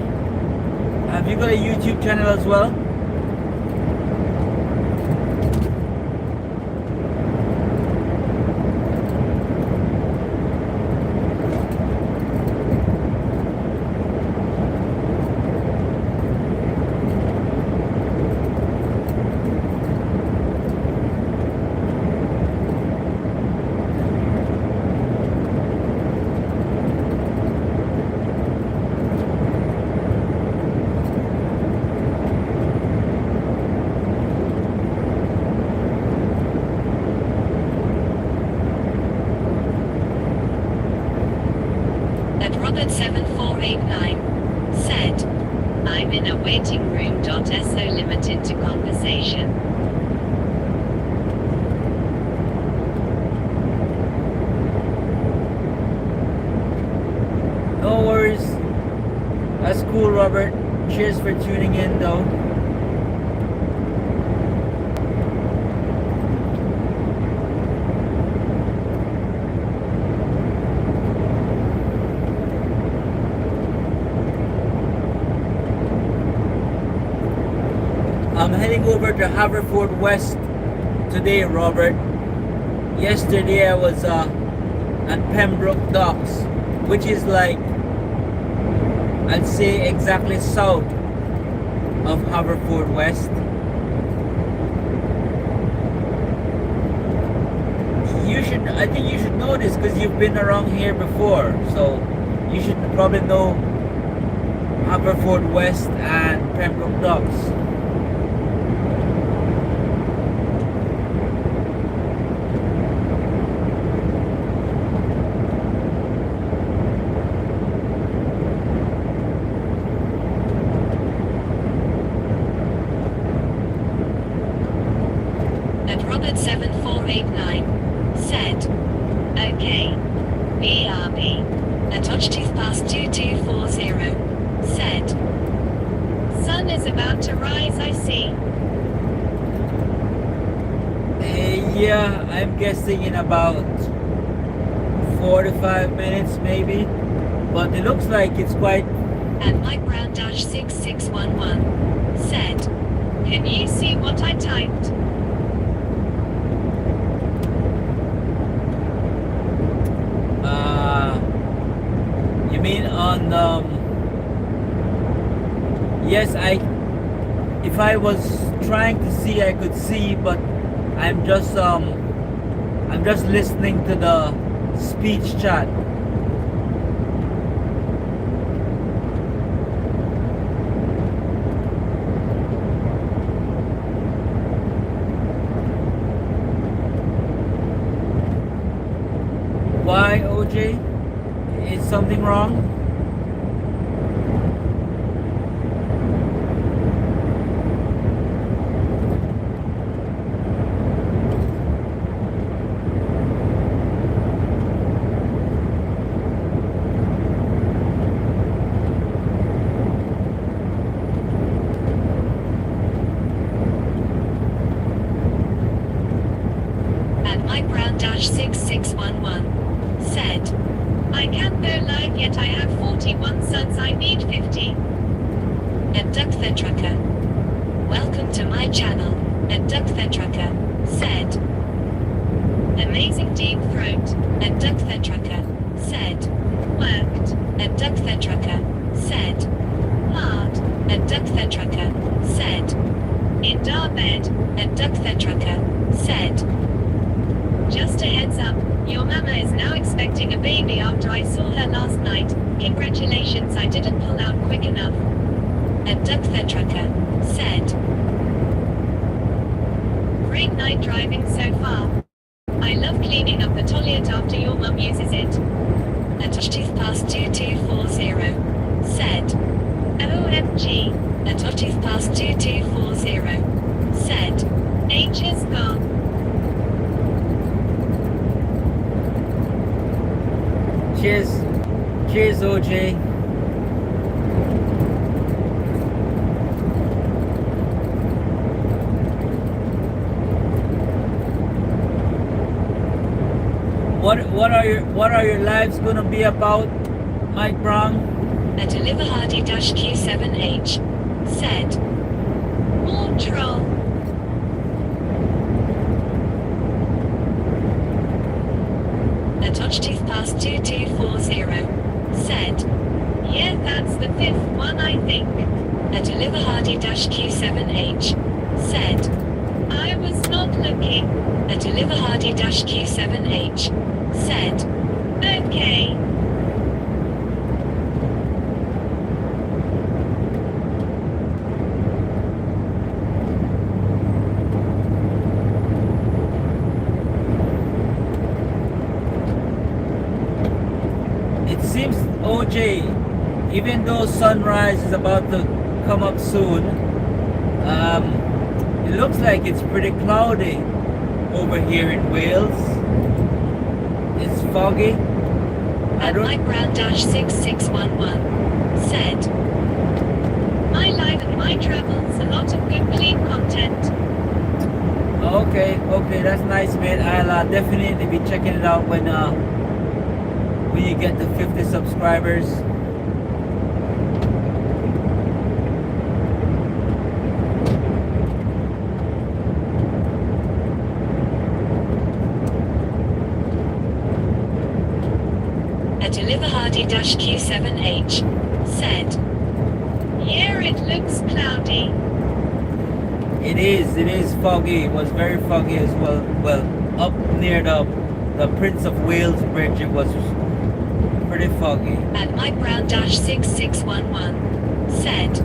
A: Have you got a YouTube channel as well?
B: at Robert7489 said, I'm in a waiting room. So limited to conversation.
A: No worries. That's cool, Robert. Cheers for tuning in, though. I'm heading over to Haverfordwest today, Robert. Yesterday I was at Pembroke Docks, which is like, I'd say exactly south of Haverfordwest. I think you should know this because you've been around here before, so you should probably know Haverfordwest and Pembroke Docks.
B: At Robert7489 said, okay, BRB. At Hodgetooth past 2240 said, sun is about to rise, I see.
A: Yeah, I'm guessing in about 45 minutes maybe, but it looks like it's quite.
B: And Mike Brown -6611 said, can you see what I typed?
A: You mean on yes, if I was trying to see I could see, but I'm just listening to the speech chat. Why, OJ? Is something wrong?
B: And Mike Brown -6611 said, I can't go live yet, I have 41 sons, I need 50. And Duck the Trucker, welcome to my channel. And Duck the Trucker said, amazing deep throat. And Duck the Trucker said, worked. And Duck the Trucker said, hard. And Duck the Trucker said, in our bed. And Duck the Trucker said, just a heads up, your mama is now expecting a baby after I saw her last night. Congratulations, I didn't pull out quick enough. And Duck the Trucker said, great night driving so far. I love cleaning up the toilet after your mum uses it. And Hodgetooth past 2240 said, OMG. And Hodgetooth past 2240 said, H is gone.
A: Cheers. Cheers, OJ. What are your lives gonna be about, Mike Brown?
B: And Oliver Hardy Q7H said, more troll. And Hodgetooth past 2240 said, yeah, that's the fifth one, I think. And Oliver Hardy Q7H said, I was not looking. And Oliver Hardy Q7H said, okay.
A: seems, OJ, even though sunrise is about to come up soon, it looks like it's pretty cloudy over here in Wales. It's foggy.
B: At Mike Brown dash 6611 said, "My life and my travels, a lot of good clean content."
A: Okay, that's nice, man. I'll definitely be checking it out when you get to 50 subscribers.
B: At Deliver Hardy dash Q7H said, "Yeah, it looks cloudy."
A: It is foggy. It was very foggy as well. Well, up near the Prince of Wales Bridge, it was pretty foggy.
B: At Mike Brown dash 6611 said,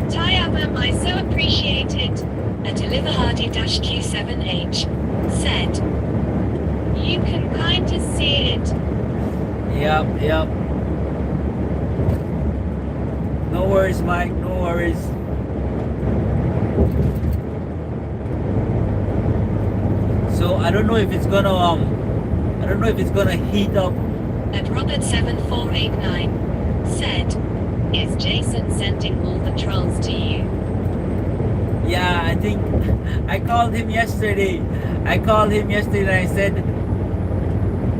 B: "Tayama, I so appreciate it." At Deliver Hardy dash Q7H said, "You can kinda see it."
A: Yep. No worries, Mike. No worries. So I don't know if it's gonna heat up.
B: At Robert 7489 said, "Is Jason sending all the trolls to you?"
A: Yeah, I think I called him yesterday. And I said,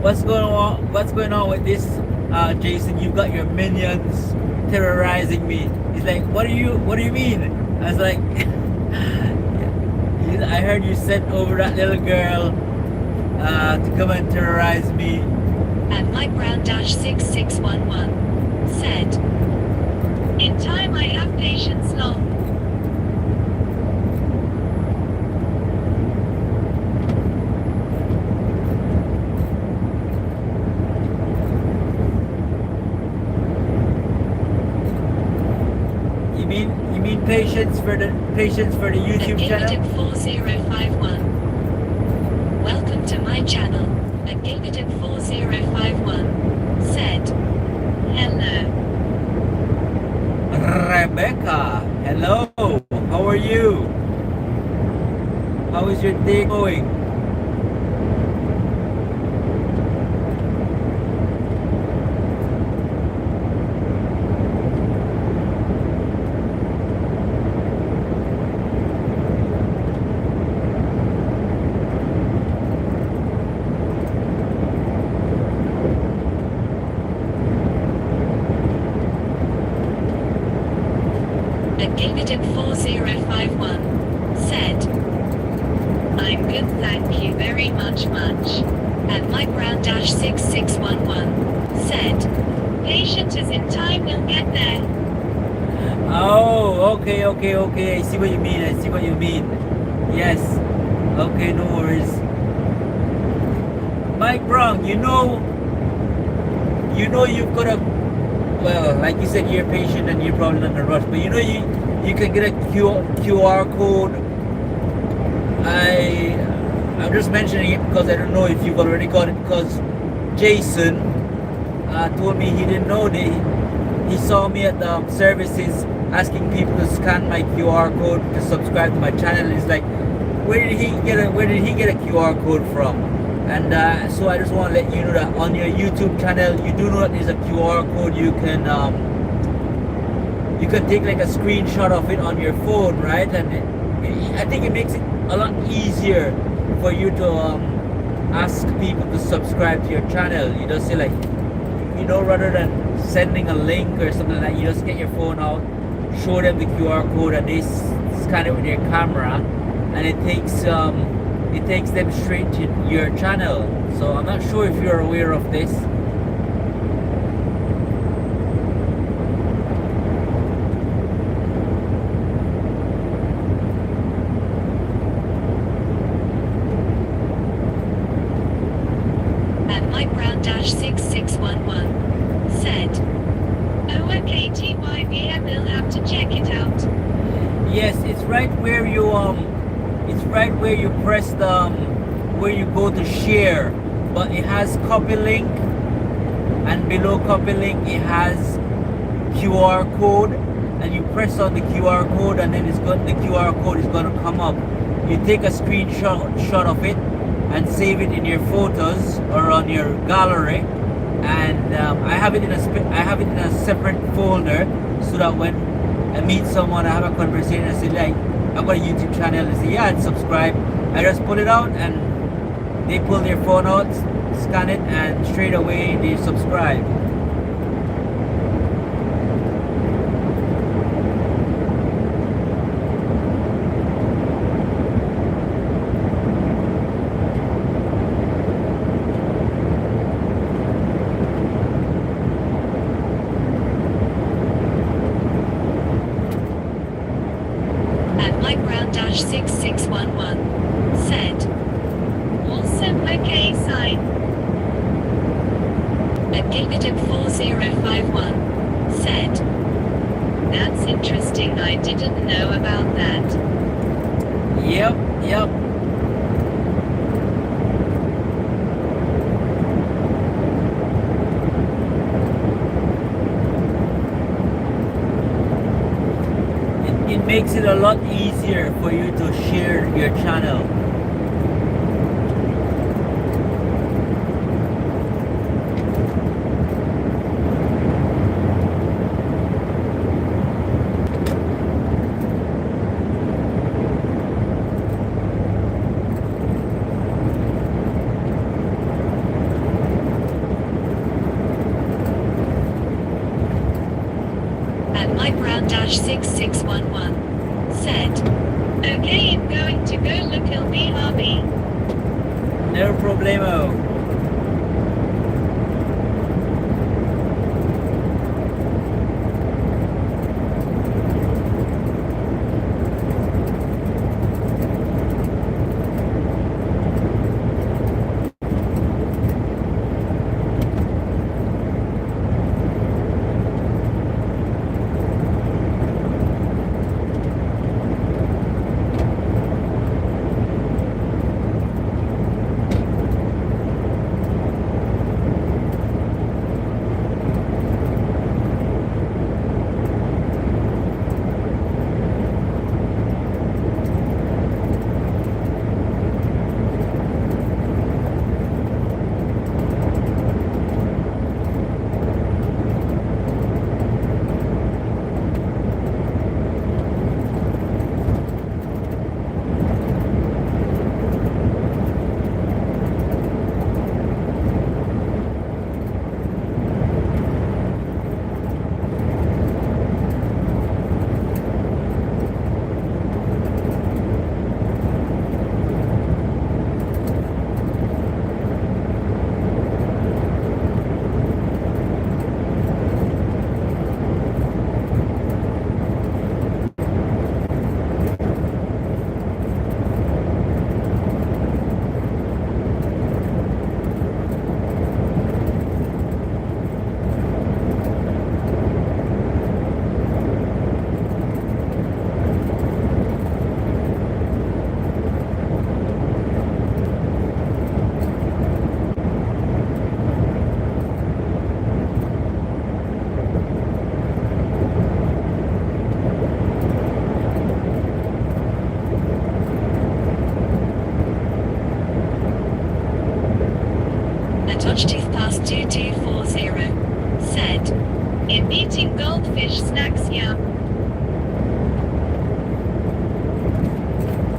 A: What's going on with this, Jason? You've got your minions terrorizing me." He's like, What do you mean? I was like, I heard you sent over that little girl to come and terrorize me.
B: At Mike Brown dash 6611 said, "In time I have patience long."
A: You mean patience for the YouTube channel?
B: At 4051 "Welcome to my channel." At 4051 said, "Hello."
A: Rebecca, hello. How are you? How is your day going?
B: At 4051 said, "I'm good, thank you very much. At Mike Brown dash 6611 said, "Patient is in time, we'll get there."
A: Oh, okay. I see what you mean. Yes. Okay, no worries. Mike Brown, you know you've got a, well, like you said, you're patient and you're probably not in a rush, but you can get a QR code. I'm just mentioning it because I don't know if you've already got it, because Jason told me he didn't know he saw me at the services asking people to scan my QR code to subscribe to my channel. He's like, where did he get a QR code from? And so I just want to let you know that on your YouTube channel, you do know that there's a QR code. You can take like a screenshot of it on your phone, right? And I think it makes it a lot easier for you to ask people to subscribe to your channel. You just say like, rather than sending a link or something like that, you just get your phone out, show them the QR code, and they scan it with their camera, and it takes them straight to your channel. So I'm not sure if you're aware of this.
B: At Mike Brown dash 6611 said, "Oh, okay, TYVM, we'll have to check it out."
A: Yes, it's right where you press where you go to share, but it has copy link, and and below copy link it has QR code, and you press on the QR code, and then the QR code is going to come up. You take a screenshot of it and save it in your photos or on your gallery, and I have it in a separate folder, so that when I meet someone, I have a conversation, I say, like, I've got a YouTube channel, and they say, yeah, and subscribe. I just pull it out, and they pull their phone out, scan it, and straight away they subscribe.
B: At Mike-6611 said, awesome, okay, sign. At Gilgadim4051 said, that's interesting, I didn't know about that.
A: Yep. It makes it a lot easier for you to share your channel.
B: At Mike-6611 said, okay, I'm going to go look LB.
A: No problemo.
B: Touchteeth past 2240 said, in eating goldfish snacks, yeah.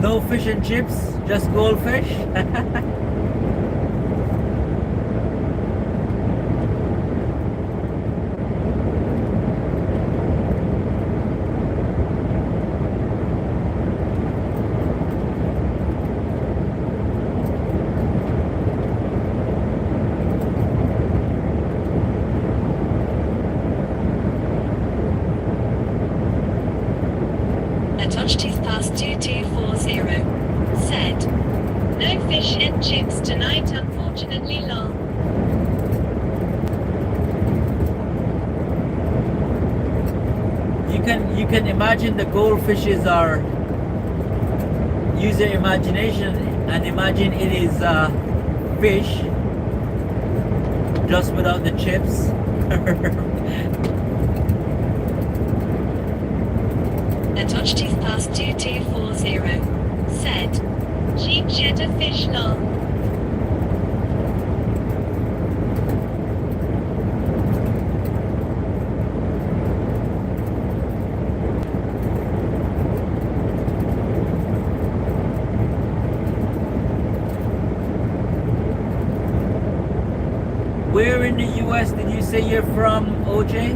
A: No fish and chips, just goldfish.
B: Touchteeth past 2240 said, no fish and chips tonight, unfortunately, lol.
A: You can imagine the goldfishes are, use your imagination and imagine it is fish, just without the chips.
B: At Ochti's past 2240. Said. Cheap cheddar fish lol.
A: Where in the US did you say you're from, OJ?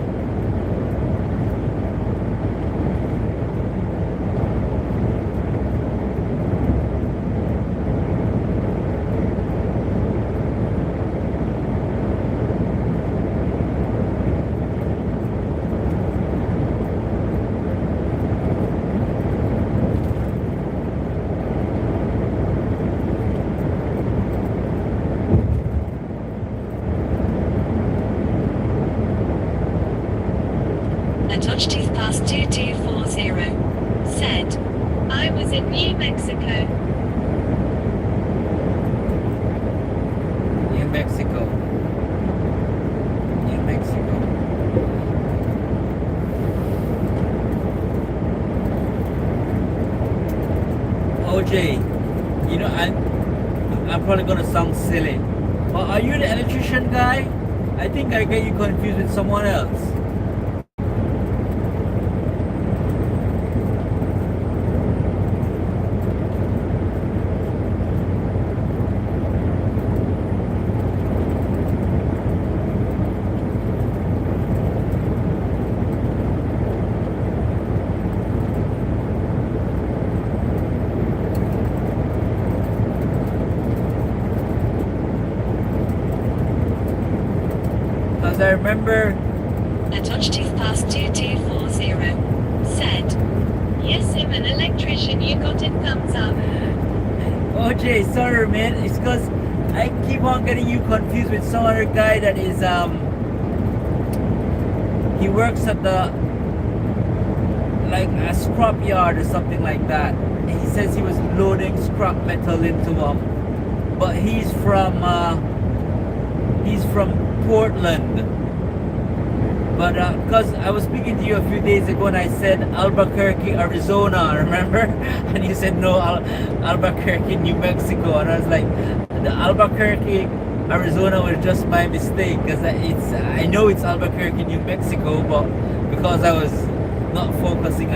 B: At Ochti's past 2240. Said. I was in New Mexico.
A: New Mexico. New Mexico. OJ, you know, I'm probably gonna sound silly, but are you the electrician guy? I think I get you confused with someone else. Because I remember
B: At Ochti's past 2240. Said. Yes, I'm an electrician, you got it, thumbs up.
A: OJ, sorry man, it's because I keep on getting you confused with some other guy that is he works at the like a scrap yard or something like that. And he says he was loading scrap metal into but he's from Portland. But because I was speaking to you a few days ago and I said Albuquerque, Arizona, remember? And you said no, Albuquerque, New Mexico. And I was like, the Albuquerque, Arizona was just my mistake because I know it's Albuquerque, New Mexico, but because I was not focusing,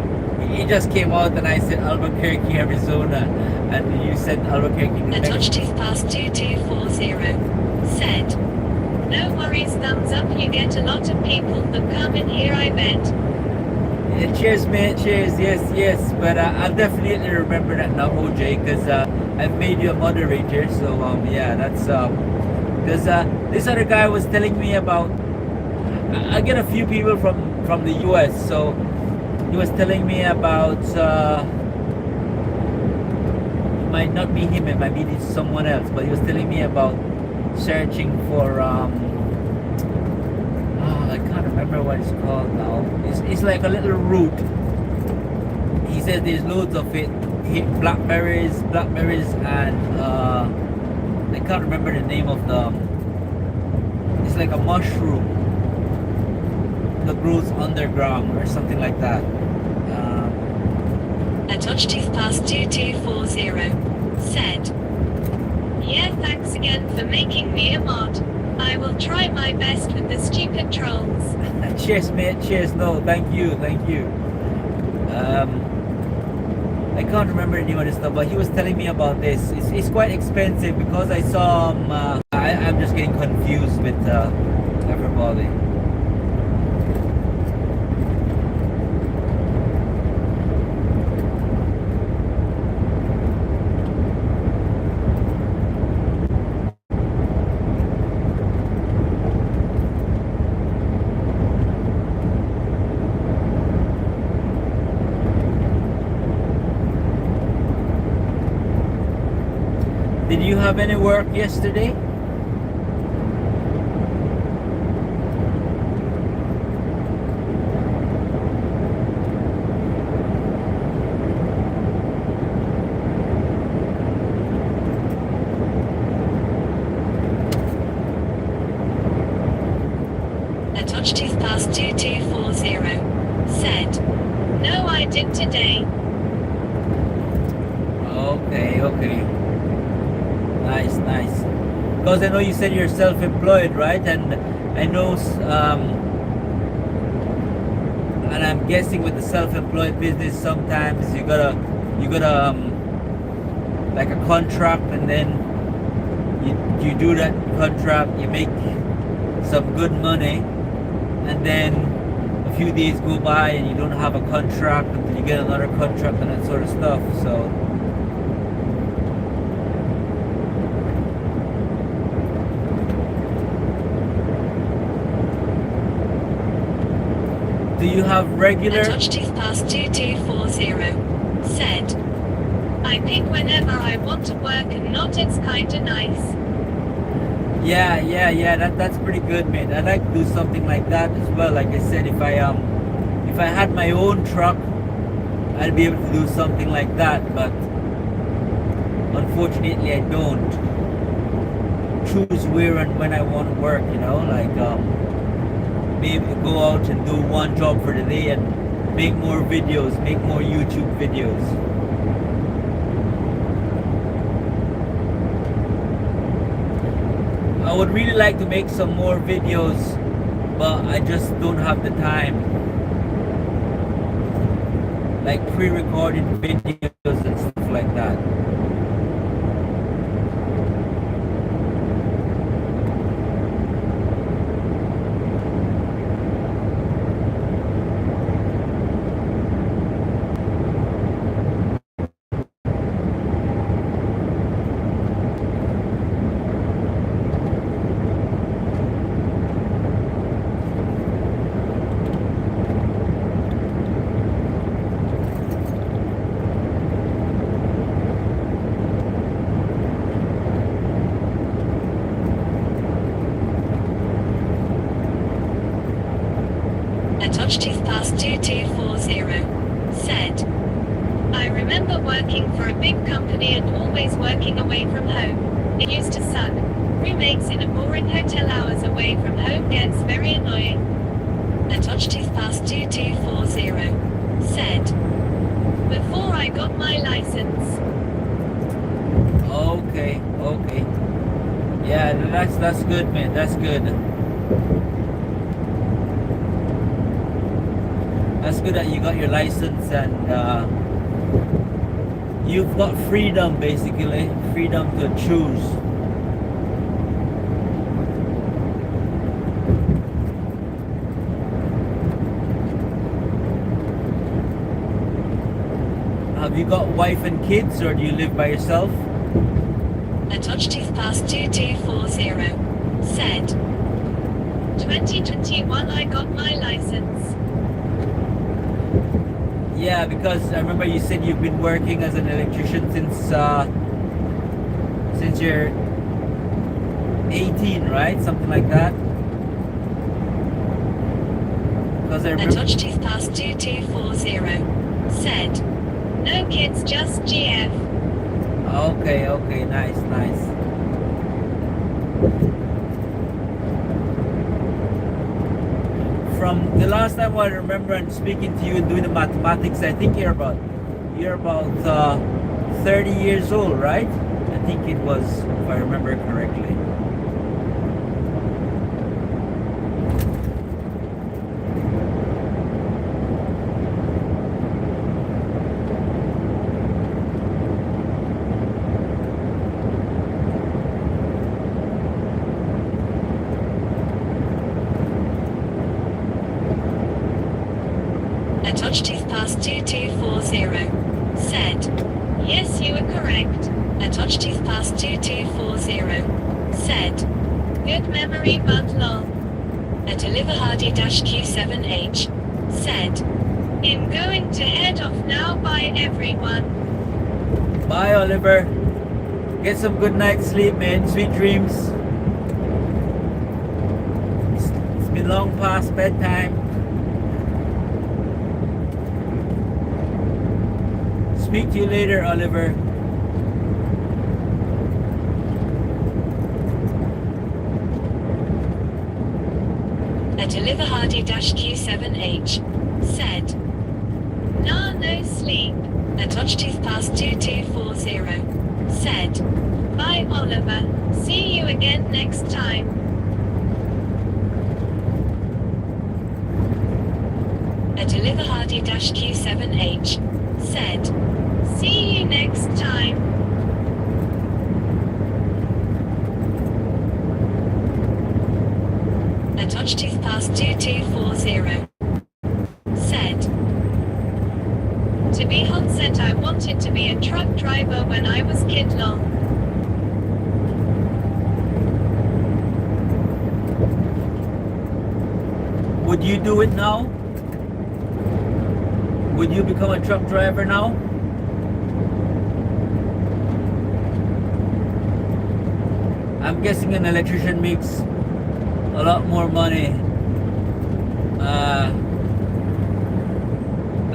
A: it just came out and I said Albuquerque, Arizona, and you said Albuquerque, New
B: At
A: Mexico.
B: Ochti's past 2240. Said. No worries, thumbs up, you get a lot of people that come in here, I bet.
A: Yeah, cheers, mate. Cheers. Yes. But I'll definitely remember that now, OJ, because I've made you a moderator. So yeah, that's because this other guy was telling me about. I get a few people from the US, so he was telling me about. It might not be him. It might be someone else. But he was telling me about searching for I can't remember what it's called now. It's like a little root. He says there's loads of it. Blackberries, and I can't remember the name of the. It's like a mushroom that grows underground or something like that.
B: At Ochti's past 2240. Said. Yeah, thanks again for making me a mod. I will try my best with the stupid trolls.
A: Cheers, mate. Cheers. No, thank you. I can't remember the name of this stuff, but he was telling me about this. It's quite expensive because I saw. I'm just getting confused with everybody. Did you have any work yesterday?
B: at Hodgeteeth past 2240, said, "No, I did today."
A: Okay, okay. Nice, nice. Because I know you said you're self-employed, right? And I know, and I'm guessing with the self-employed business, sometimes you gotta like a contract, and then you do that contract, you make some good money, and then a few days go by and you don't have a contract until you get another contract and that sort of stuff. So do you have regular?
B: At Hodgeteeth past 2240, said, "I pick whenever I want to work and not, it's kinda nice."
A: Yeah. That's pretty good, mate. I'd like to do something like that as well. Like I said, if I had my own truck, I'd be able to do something like that. But unfortunately, I don't choose where and when I want to work. Like be able to go out and do one job for the day and make more videos, make more YouTube videos. I would really like to make some more videos, but I just don't have the time. Like pre-recorded videos and stuff like that.
B: At Hodgeteeth past 2240, said, "I remember working for a big company and always working away from home. It used to suck. Roommates in a boring hotel hours away from home gets very annoying." At Hodgeteeth past 2240, said, "Before I got my license."
A: Okay. Yeah, that's good, man. That's good. That's good that you got your license, and you've got freedom, basically. Freedom to choose. Have you got wife and kids, or do you live by yourself?
B: At Hodgeteeth past 2240, said, "2021 I got my license."
A: Yeah, because I remember you said you've been working as an electrician since you're 18, right? Something like that. Because I
B: At
A: remember.
B: Hodgeteeth past 2240, said, "No kids, just GF."
A: Okay, nice. From the last time I remember and speaking to you and doing the mathematics, I think you're about 30 years old, right? I think it was, if I remember correctly.
B: At Hodgeteeth past 2240, said, "Yes, you are correct." At Hodgeteeth past 2240, said, "Good memory but lol." At Oliver Hardy-Q7H, said, "I'm going to head off now, bye everyone."
A: Bye, Oliver. Get some good night's sleep, man. Sweet dreams. It's been long past bedtime. Speak to you later, Oliver.
B: A deliver Hardy Q7H said, nah, no sleep. A touch tooth past 2240 said, bye Oliver, see you again next time. A deliver Hardy Q7H said, see you next time. A touch tooth past 2240 said, to be hot said I wanted to be a truck driver when I was kid long.
A: Would you do it now? Would you become a truck driver now? I'm guessing an electrician makes a lot more money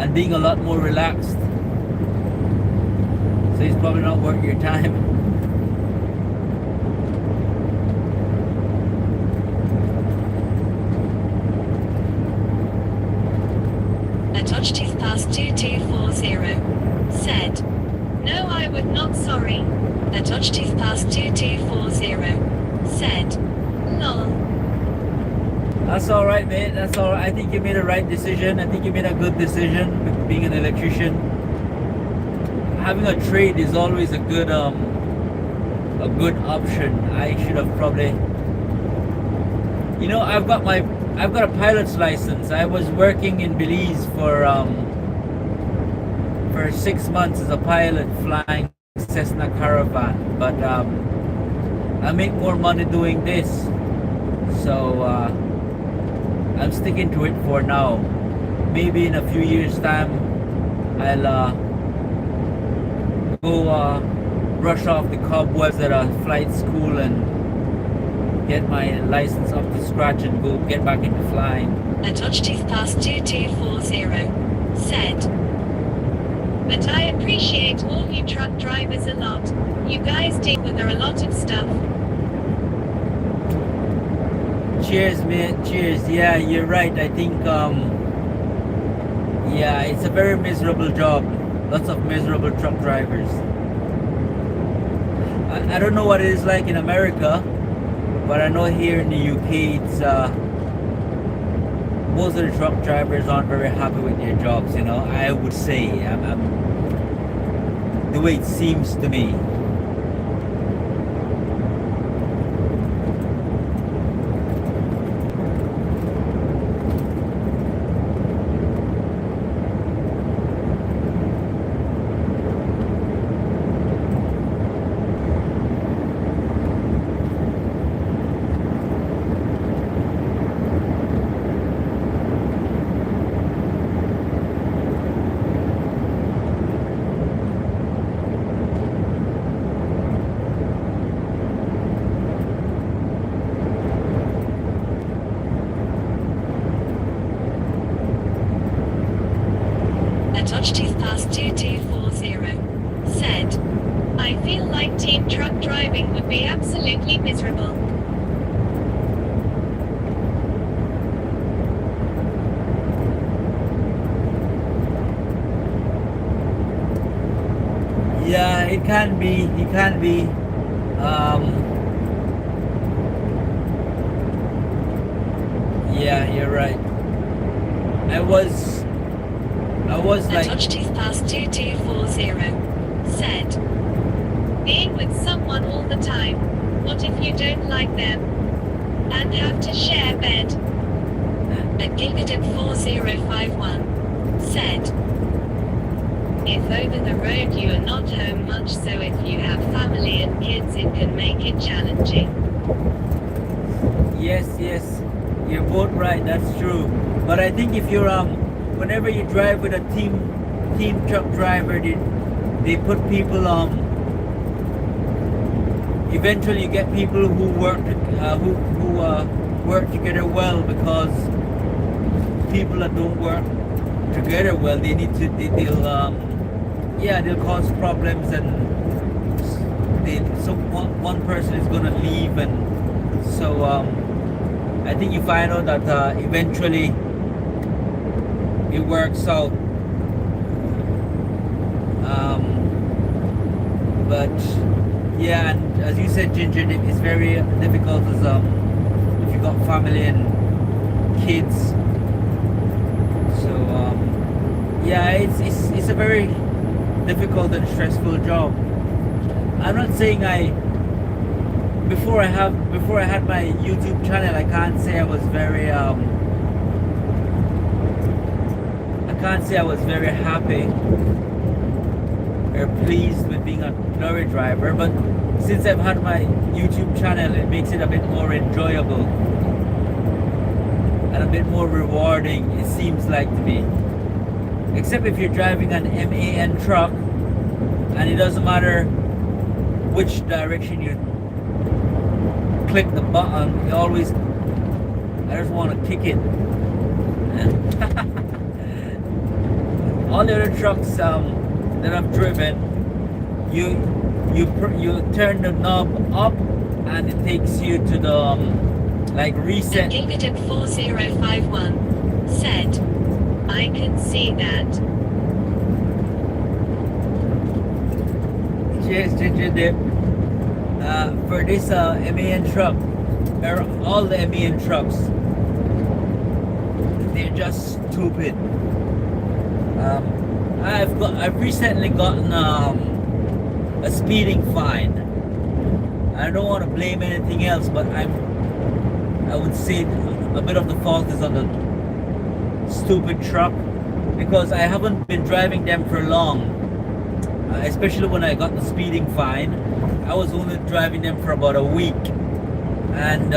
A: and being a lot more relaxed. So it's probably not worth your time.
B: A touch tooth past 2240 said, no I would not sorry. A touch tooth past 2240 said, lol.
A: That's alright, mate. That's alright. I think you made a right decision. I think you made a good decision being an electrician. Having a trade is always a good option. I should have probably, you know, I've got a pilot's license. I was working in Belize for 6 months as a pilot flying Cessna Caravan, but I make more money doing this, so I'm sticking to it for now. Maybe in a few years time I'll go brush off the cobwebs at a flight school and get my license up to scratch and go get back into flying.
B: A touch tooth past 2240 said, but I appreciate all you truck drivers a lot. You guys deal with a lot of stuff.
A: Cheers, mate. Cheers. Yeah, you're right. I think yeah, it's a very miserable job. Lots of miserable truck drivers. I don't know what it is like in America, but I know here in the UK it's most of the truck drivers aren't very happy with their jobs, you know. I would say the way it seems to me.
B: A touch tooth past 2240 said, I feel like team truck driving would be absolutely miserable.
A: Yeah, it can be. It can be. Yeah, you're right. I was like,
B: A touch tooth past 2240 said, being with someone all the time, what if you don't like them and have to share bed? A Gigabit 4051 said, if over the road you are not home much, so if you have family and kids it can make it challenging.
A: yes, you're both right. That's true. But I think if you're whenever you drive with a team truck driver, they put people eventually you get people who work together well, because people that don't work together well, they'll cause problems, and one person is gonna leave, and so I I think you find out that eventually it works out. But yeah, and as you said, Ginger, it's very difficult as if you got family and kids. So yeah, it's a very difficult and stressful job. I'm not saying before I had my YouTube channel, I can't say I was very happy or pleased with being a lorry driver, but since I've had my YouTube channel, it makes it a bit more enjoyable and a bit more rewarding, it seems like to me. Except if you're driving an MAN truck and it doesn't matter which direction you click the button, I just want to kick it. All the other trucks that I've driven, you turn the knob up and it takes you to the like reset.
B: Negative 4051 said, I can see that.
A: Cheers, Ginger Dip. For this MAN truck, or all the MAN trucks, they're just stupid. I've recently gotten a speeding fine. I don't want to blame anything else, but I would say a bit of the fault is on the stupid truck, because I haven't been driving them for long. Especially when I got the speeding fine, I was only driving them for about a week, and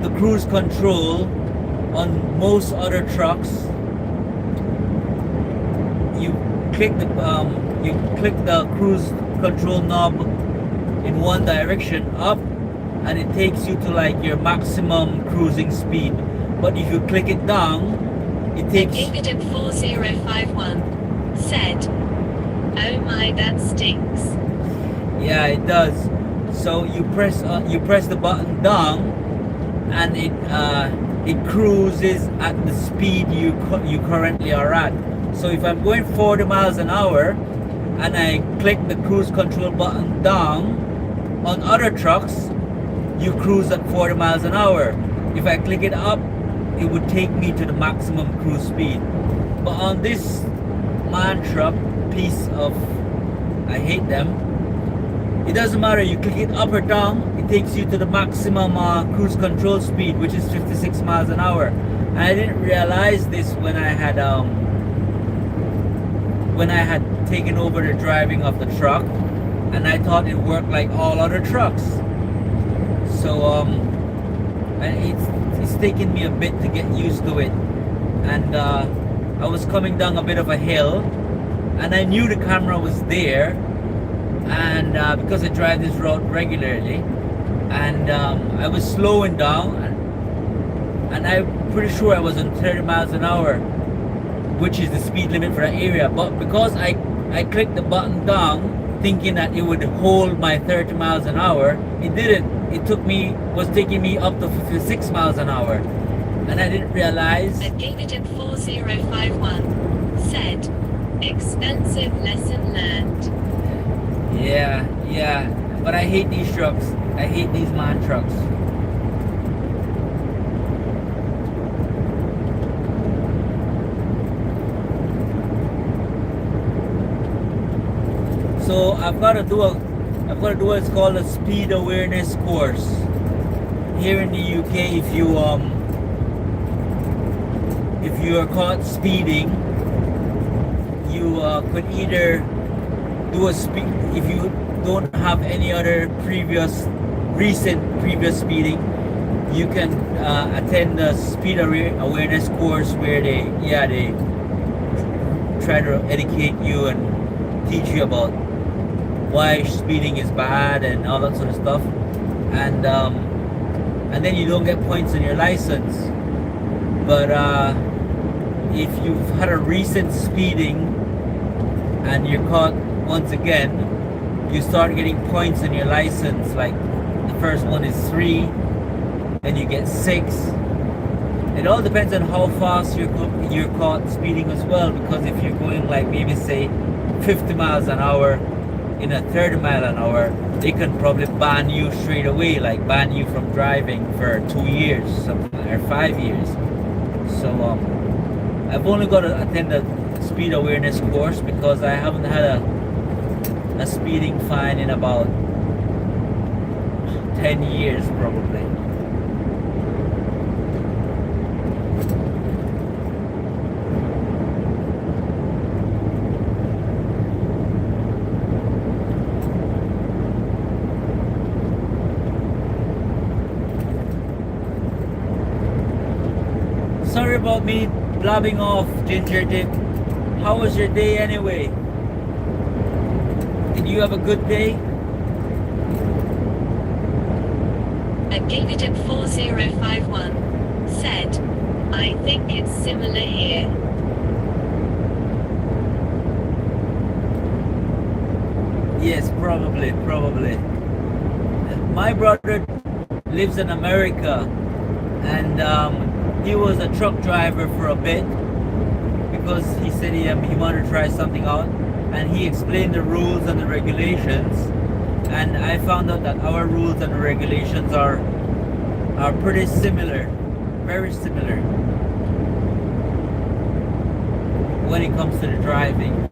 A: the cruise control on most other trucks, you click the cruise control knob in one direction up and it takes you to like your maximum cruising speed, but if you click it down, it takes
B: Negative 4051 said, oh my, that stinks.
A: Yeah, it does. So you press the button down and it cruises at the speed you currently are at. So if I'm going 40 miles an hour and I click the cruise control button down, on other trucks you cruise at 40 miles an hour. If I click it up, it would take me to the maximum cruise speed. But on this MAN truck, piece of, I hate them, it doesn't matter, you click it up or down, it takes you to the maximum cruise control speed, which is 56 miles an hour. And I didn't realize this when I had taken over the driving of the truck, and I thought it worked like all other trucks. So it's taken me a bit to get used to it. And I was coming down a bit of a hill, and I knew the camera was there, and because I drive this road regularly, and I was slowing down, and I'm pretty sure I was on 30 miles an hour, which is the speed limit for that area. But because I clicked the button down thinking that it would hold my 30 miles an hour, it didn't. It was taking me up to 56 miles an hour, and I didn't realize.
B: Negative 4051 said, expensive lesson learned.
A: Yeah, but I hate these trucks. I hate these MAN trucks. So I've got to do what's called a speed awareness course. Here in the UK, if you are caught speeding, you could either do a speed, if you don't have any other recent previous speeding, you can attend the speed awareness course where they try to educate you and teach you about why speeding is bad and all that sort of stuff, and then you don't get points on your license. But if you've had a recent speeding and you're caught once again, you start getting points on your license. Like the first one is 3, then you get 6. It all depends on how fast you're caught speeding as well, because if you're going like maybe say 50 miles an hour in a 30 mile an hour, they can probably ban you straight away, like ban you from driving for 2 years, something, or 5 years. So I've only got to attend a speed awareness course because I haven't had a speeding fine in about 10 years probably. Sorry about me blabbing off, Ginger Dip. How was your day anyway? Did you have a good day?
B: At Gigadip 4051 said, I think it's similar here.
A: Yes, probably. My brother lives in America, and he was a truck driver for a bit because he said he wanted to try something out, and he explained the rules and the regulations, and I found out that our rules and regulations are pretty similar, very similar when it comes to the driving.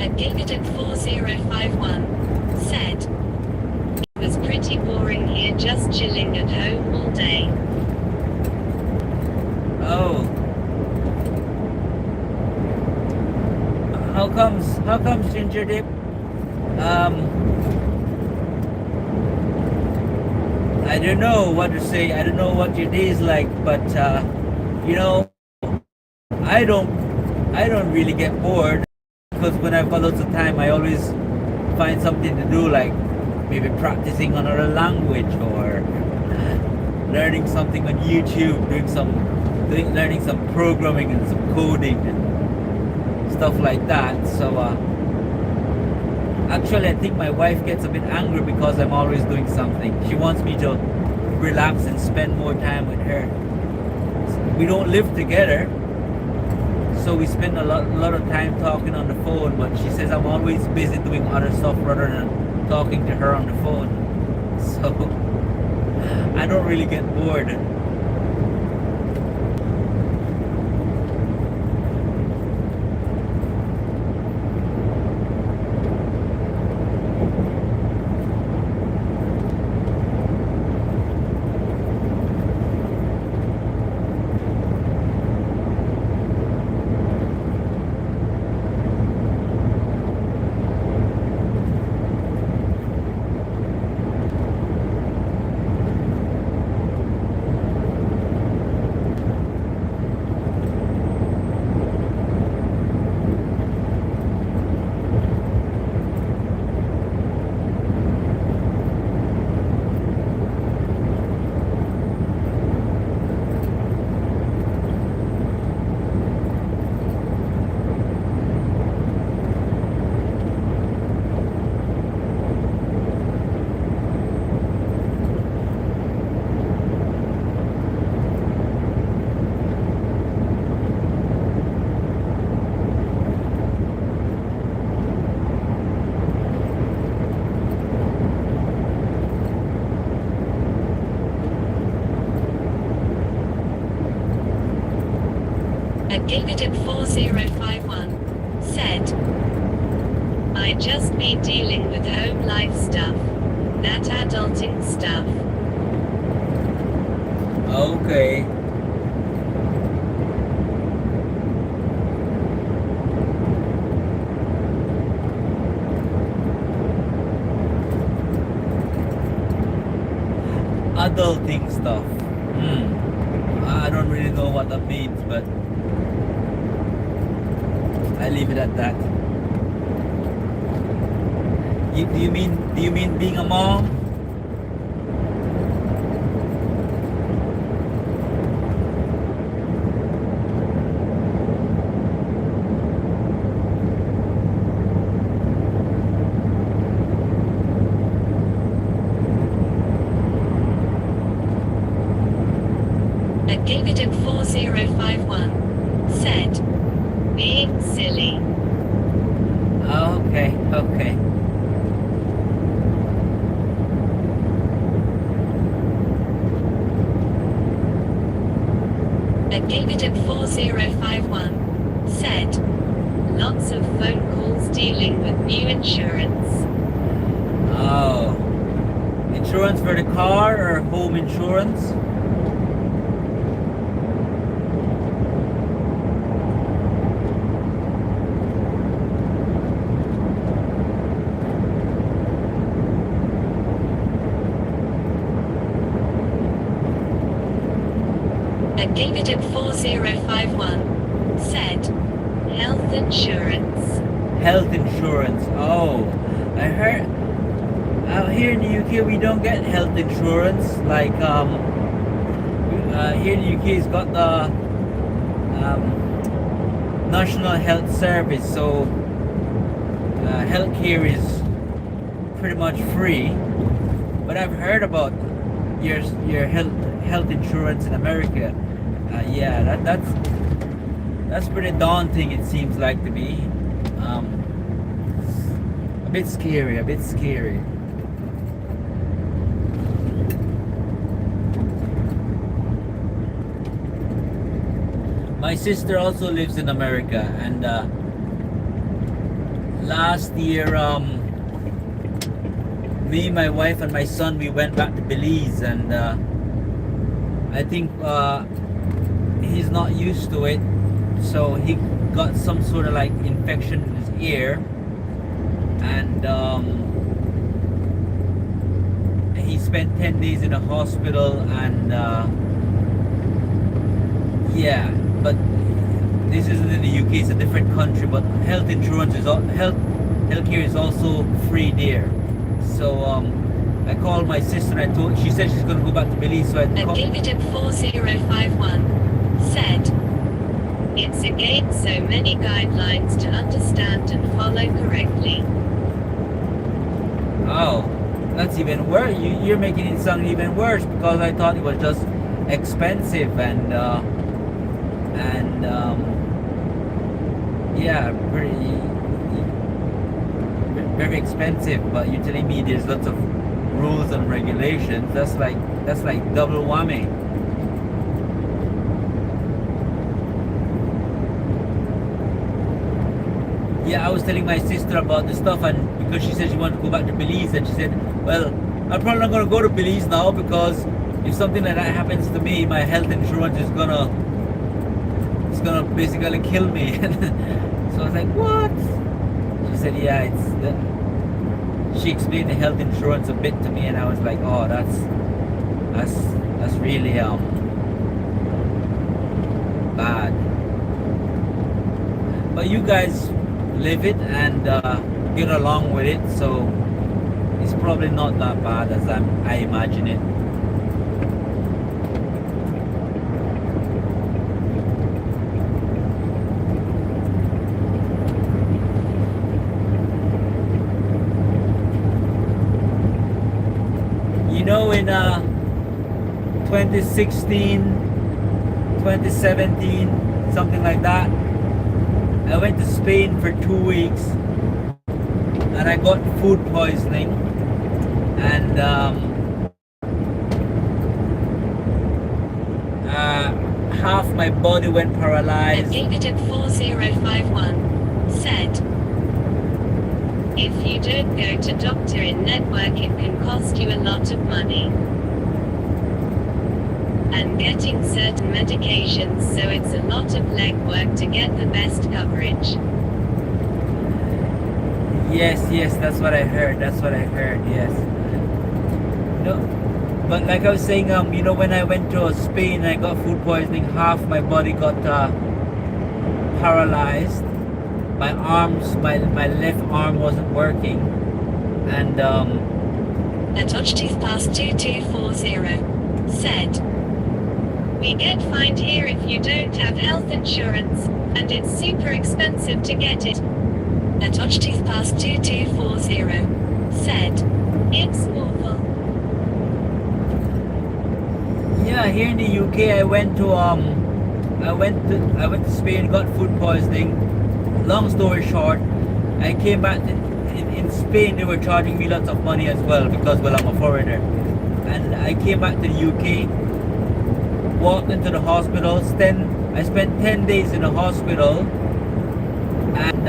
B: At Gigadip 4051 said, it was pretty boring here, just chilling at home all day.
A: Oh. How comes Ginger Dip? I don't know what to say. I don't know what your day is like, but I don't really get bored, because when I've got lots of time, I always find something to do, like maybe practicing another language or learning something on YouTube, learning some programming and some coding and stuff like that. So actually I think my wife gets a bit angry because I'm always doing something. She wants me to relax and spend more time with her. We don't live together, so we spend a lot of time talking on the phone, but she says I'm always busy doing other stuff rather than talking to her on the phone. So I don't really get bored.
B: At Gigadip 4051 said, I just be dealing with home life stuff, that adulting stuff.
A: Okay. Adulting stuff. I don't really know what that means, but I leave it at that. Do you mean being a mom?
B: gave it a 4051. Said, being silly.
A: Oh, okay, okay.
B: And gave it a 4051. Said, lots of phone calls dealing with new insurance.
A: Oh. Insurance for the car or home insurance?
B: And gave it a 4051. Said, health insurance.
A: Health insurance. Oh. I heard out here in the UK we don't get health insurance. Like here in the UK it's got the National Health Service, so healthcare is pretty much free. But I've heard about your health insurance in America. Yeah, that's pretty daunting. It seems like to me. A bit scary. A bit scary. My sister also lives in America, and last year, me, my wife, and my son, we went back to Belize, and I think he's not used to it, so he got some sort of like infection in his ear, and he spent 10 days in a hospital, and yeah. But this isn't in the UK; it's a different country. But health insurance is healthcare is also free there. So I called my sister and she said she's going to go back to Belize. So I
B: And gave it a 4051. Said, it's against so many guidelines to understand and follow correctly.
A: Oh, that's even worse. You're making it sound even worse, because I thought it was just expensive and yeah, very expensive. But you're telling me there's lots of rules and regulations. That's like double whammy. Yeah, I was telling my sister about the stuff, and because she said she wanted to go back to Belize, and she said, well, I'm probably not going to go to Belize now, because if something like that happens to me, my health insurance is gonna basically kill me. So I was like, what? She said, yeah, she explained the health insurance a bit to me, and I was like, oh, that's really bad. But you guys live it and get along with it, so it's probably not that bad as I imagine it. You know, in 2016, 2017, something like that, I went to Spain for 2 weeks, and I got food poisoning, and half my body went paralyzed.
B: And gave it a 4051. Said, if you don't go to doctor in network, it can cost you a lot of money. And getting certain medications, so it's a lot of legwork to get the best coverage.
A: Yes, that's what I heard. Yes. No, but like I was saying, you know, when I went to Spain, I got food poisoning. Half my body got paralyzed. My left arm wasn't working, and
B: A touch-tooth past 2240. Said, we get fined here if you don't have health insurance, and it's super expensive to get it. A touch-tooth past 2240. Said, it's awful.
A: yeah, here in the UK, I went to Spain, got food poisoning. Long story short, I came back in Spain. They were charging me lots of money as well because, well, I'm a foreigner. And I came back to the UK, walked into the hospital. I spent 10 days in the hospital, and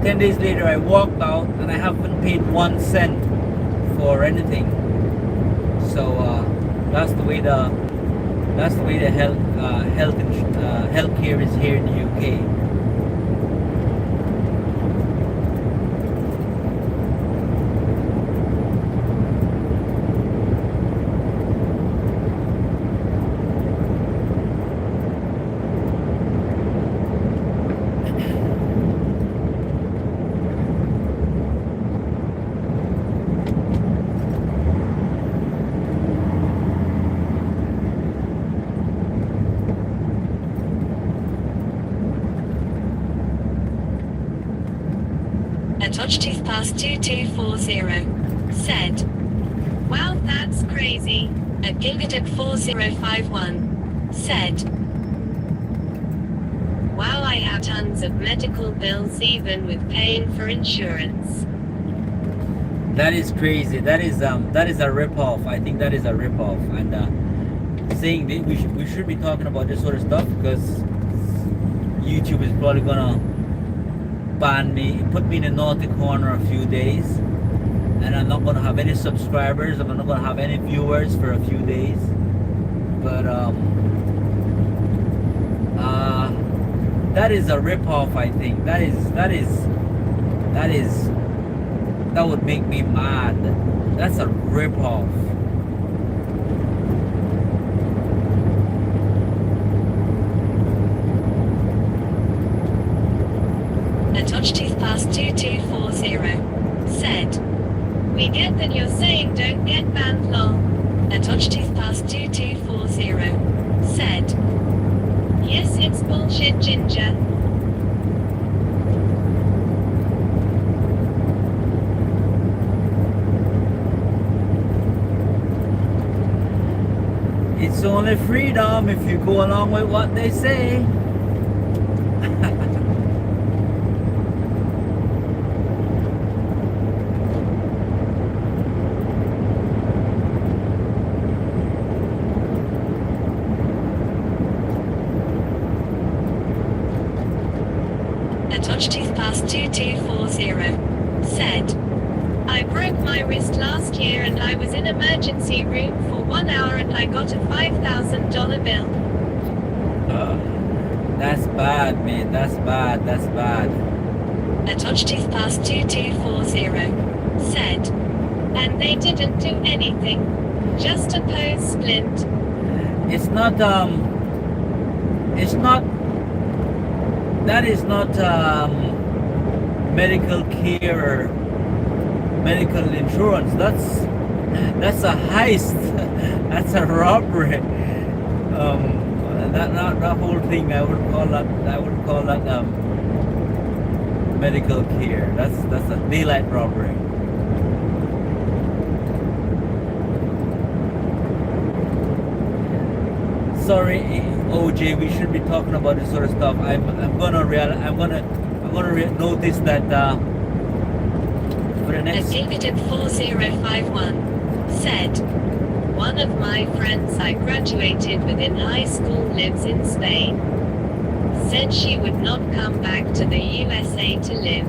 A: 10 days later I walked out, and I haven't paid 1 cent for anything. So that's the way the healthcare is here in the UK.
B: A touch tooth past 2240. Said. Wow, that's crazy. A gigatic 4051. Said. Wow, I have tons of medical bills even with paying for insurance.
A: That is crazy. That is a rip-off. I think that is a rip-off. And saying that we should be talking about this sort of stuff because YouTube is probably gonna ban me, put me in a naughty corner a few days, and I'm not gonna have any subscribers. I'm not gonna have any viewers for a few days. But that is a rip-off. I think that would make me mad. That's a rip-off.
B: A touch tooth past 2240. Said. We get that you're saying don't get banned lol. A touch tooth past 2240. Said. Yes, it's bullshit, Ginger.
A: It's only freedom if you go along with what they say.
B: A touch tooth past 2240. Said. I broke my wrist last year and I was in emergency room for 1 hour and I got a $5,000 bill.
A: That's bad, man. That's bad. That's bad.
B: A touch tooth past 2240. Said. And they didn't do anything. Just a pose splint.
A: It's not that is not medical care or medical insurance. That's a heist. That's a robbery. That whole thing, I would call that medical care. That's a daylight robbery. Sorry, OJ, we should be talking about this sort of stuff. I'm gonna notice that for the
B: A
A: next.
B: gigatic 4051. Said. One of my friends I graduated with in high school lives in Spain. Said she would not come back to the USA to live.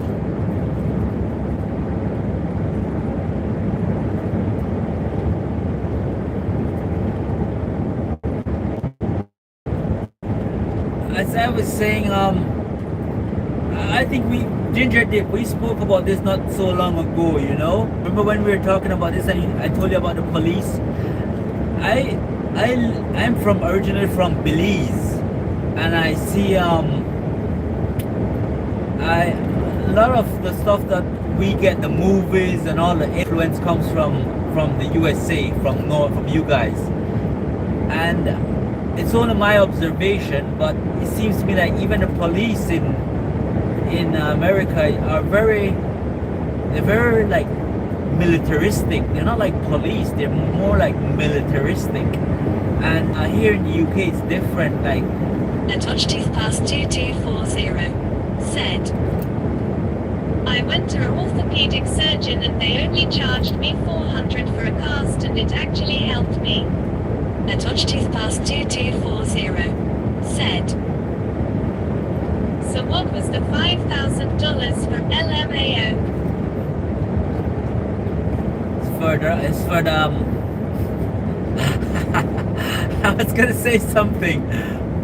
A: As I was saying, I think Ginger Dip, we spoke about this not so long ago, you know? Remember when we were talking about this and I told you about the police? I'm originally from Belize, and I see a lot of the stuff that we get, the movies and all the influence comes from the USA, from you guys. And it's only my observation, but it seems to me like even the police in America are very like militaristic. They're not like police. They're more like militaristic. And here in the UK, it's different. Like
B: A touch tooth past 2240 said, I went to an orthopedic surgeon and they only charged me 400 for a cast and it actually helped me. A touch tooth past 2240 said, so what was the $5,000 for LMAO?
A: it's for the I was gonna say something,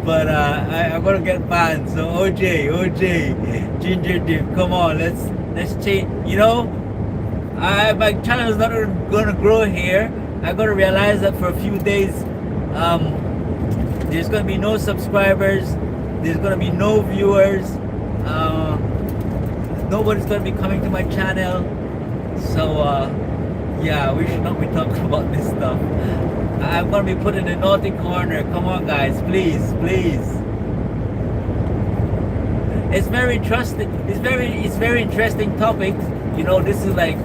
A: but I'm gonna get banned. So OJ, Ginger Dip, come on, let's change. You know, my channel is not gonna grow here. I'm gonna realize that for a few days, there's gonna be no subscribers. There's gonna be no viewers. Nobody's gonna be coming to my channel. So yeah, we should not be talking about this stuff. I'm gonna be put in a naughty corner. Come on, guys, please. It's very interesting. It's very interesting topic. You know, this is like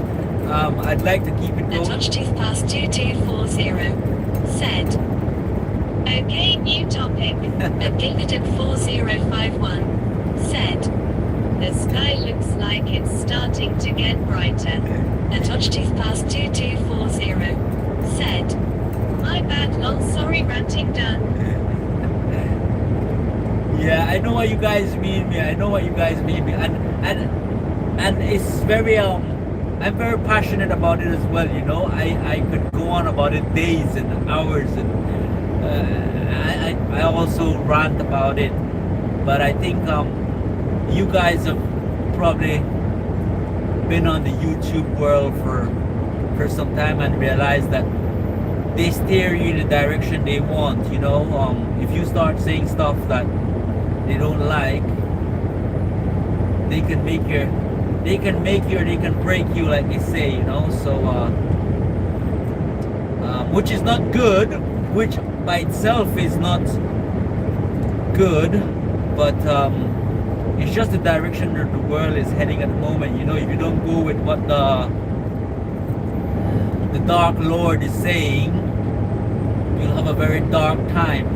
A: I'd like to keep it
B: A
A: going.
B: touch tooth past 2240 said, okay, new topic. A Gilgit 4051 said, the sky looks like it's starting to get brighter. A touch tooth past 2240 said, my bad, lol, sorry, ranting done.
A: Yeah, I know what you guys mean. And it's very I'm very passionate about it as well. You know, I could go on about it days and hours, and I also rant about it. But I think you guys have probably been on the YouTube world for some time and realized that they steer you in the direction they want. You know, if you start saying stuff that they don't like, they can make you or they can break you, like they say. You know, so which is not good, which by itself is not good, but it's just the direction that the world is heading at the moment. You know, if you don't go with what the Dark Lord is saying, you'll have a very dark time.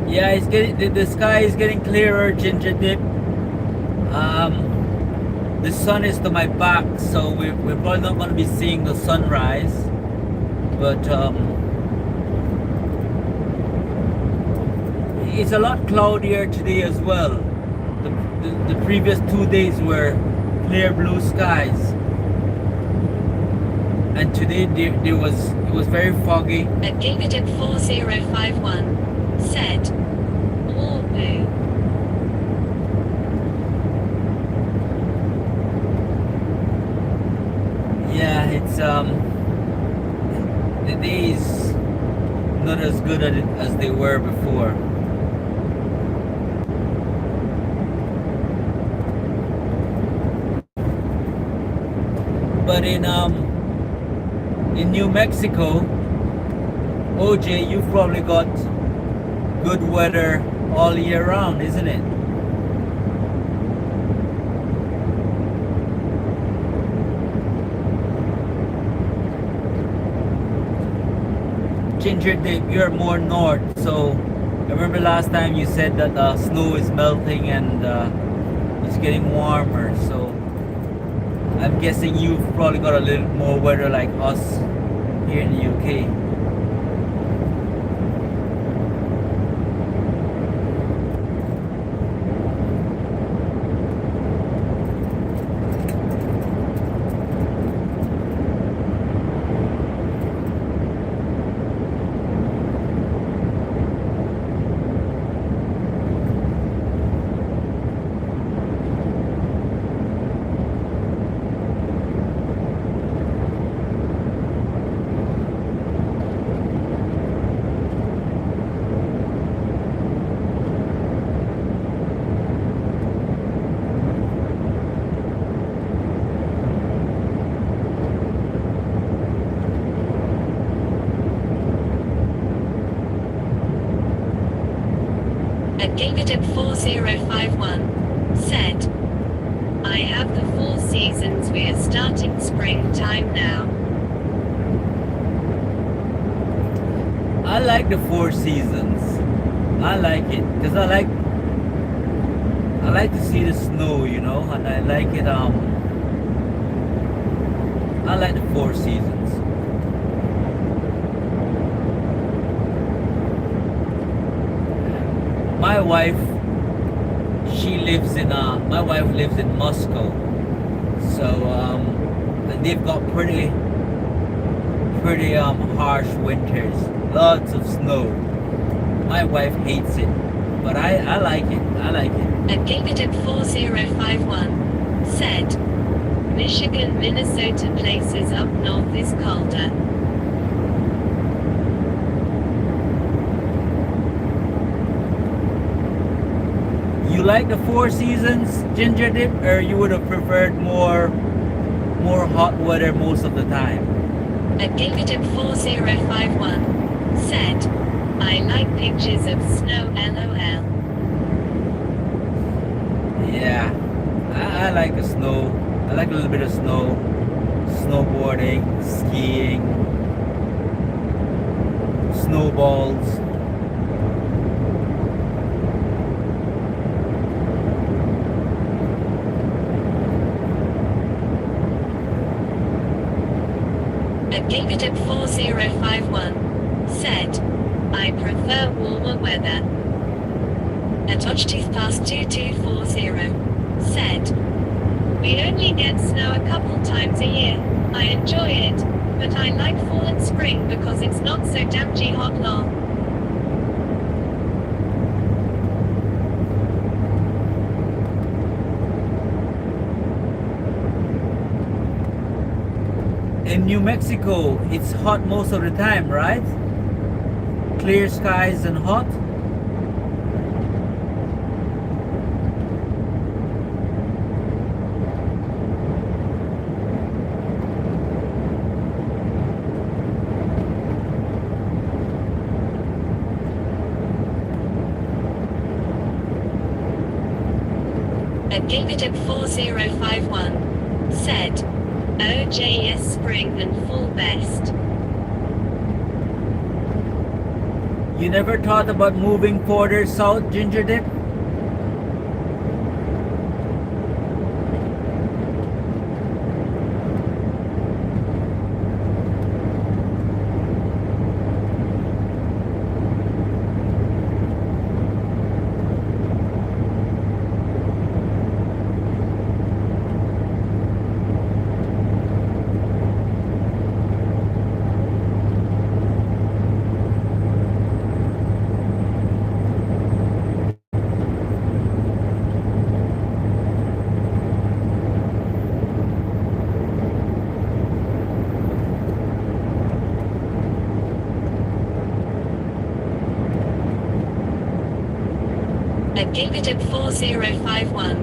A: Yeah, it's getting the sky is getting clearer, Ginger Dip. The sun is to my back, so we're probably not going to be seeing the sunrise. But it's a lot cloudier today as well. The previous 2 days were clear blue skies, and today it was very foggy.
B: A Gilgit 4051 said, all boo.
A: Yeah, it's the days not as good at it as they were before. But in New Mexico, OJ, you've probably got good weather all year round, isn't it? Ginger Dip, you're more north, so I remember last time you said that snow is melting and it's getting warmer, so I'm guessing you've probably got a little more weather like us here in the UK.
B: At Gavidip4051 said, I have the 4 seasons, we are starting springtime now.
A: I like the 4 seasons. I like it because I like to see the snow, you know, and I like it. I like the 4 seasons. My wife, my wife lives in Moscow, so and they've got pretty harsh winters, lots of snow. My wife hates it, but I like it. I like it.
B: At Gavidip4051 said, Michigan, Minnesota places up north is colder.
A: You like the 4 seasons, Ginger Dip, or you would have preferred more hot weather most of the time?
B: At Gavidip4051 said, I like pictures of snow, LOL.
A: Yeah, I like the snow. I like a little bit of snow, snowboarding, skiing, snowballs.
B: At Gavidip4051 said, I prefer warmer weather. At Ochtoothpast2240 said, we only get snow a couple times a year. I enjoy it, but I like fall and spring because it's not so damn hot lol.
A: In New Mexico, it's hot most of the time, right? Clear skies and hot.
B: At Gavidip4051 said, OJS spring and fall best.
A: You never thought about moving further south, Ginger Dip?
B: At Gavidip4051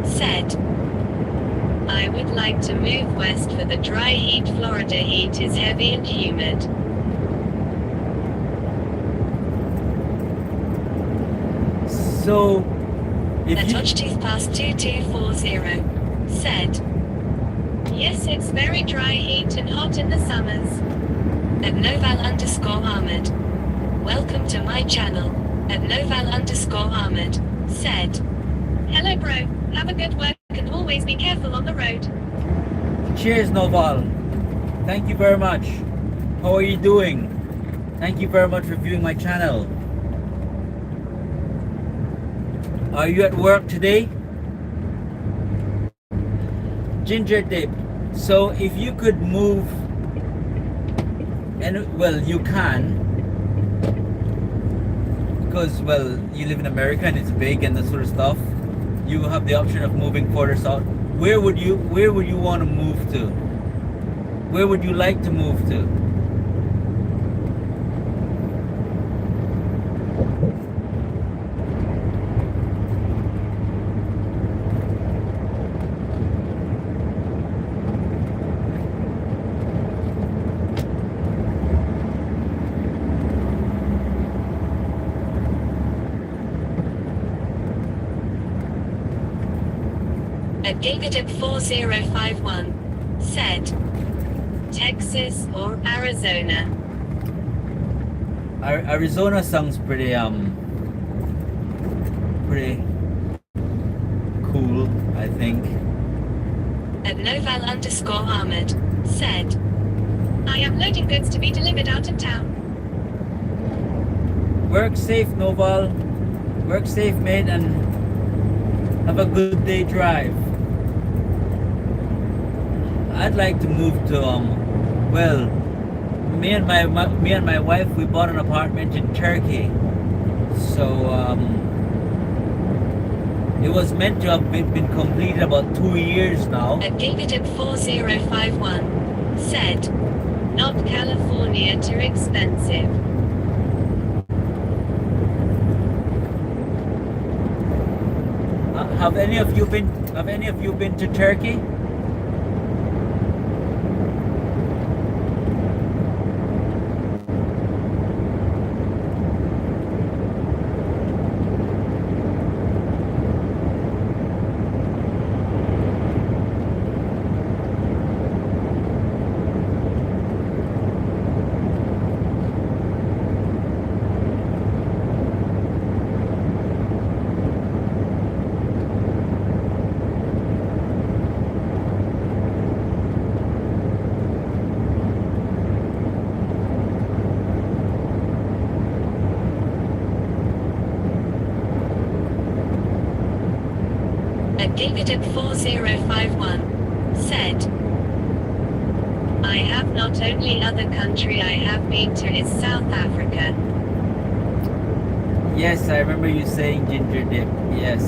B: said, I would like to move west for the dry heat. Florida heat is heavy and humid.
A: So, if
B: At
A: you,
B: Ochtoothpast2240 said, yes, it's very dry heat and hot in the summers. At Noval_Ahmed, welcome to my channel. At Noval_Ahmed said, hello bro, have a good work and always be careful on the road.
A: cheers, Noval. Thank you very much. How are you doing? Thank you very much for viewing my channel. Are you at work today? Ginger Dip. So if you could move, and well, you can, because well, you live in America and it's big and that sort of stuff. You have the option of moving further south. Where would you want to move to? Where would you like to move to?
B: At Gigative 4051 said, Texas or Arizona.
A: Arizona sounds pretty cool, I think.
B: At Noval _Ahmed said, I am loading goods to be delivered out of town.
A: Work safe, Noval. Work safe, mate, and have a good day drive. I'd like to move to well, me and my wife, we bought an apartment in Turkey. So it was meant to have been completed about 2 years now.
B: At Gigative 4051 said, not California, too expensive.
A: Have any of you been to Turkey?
B: At Gigative 4051 said, I have not only other country I have been to is South Africa.
A: Yes, I remember you saying ginger dip. Yes.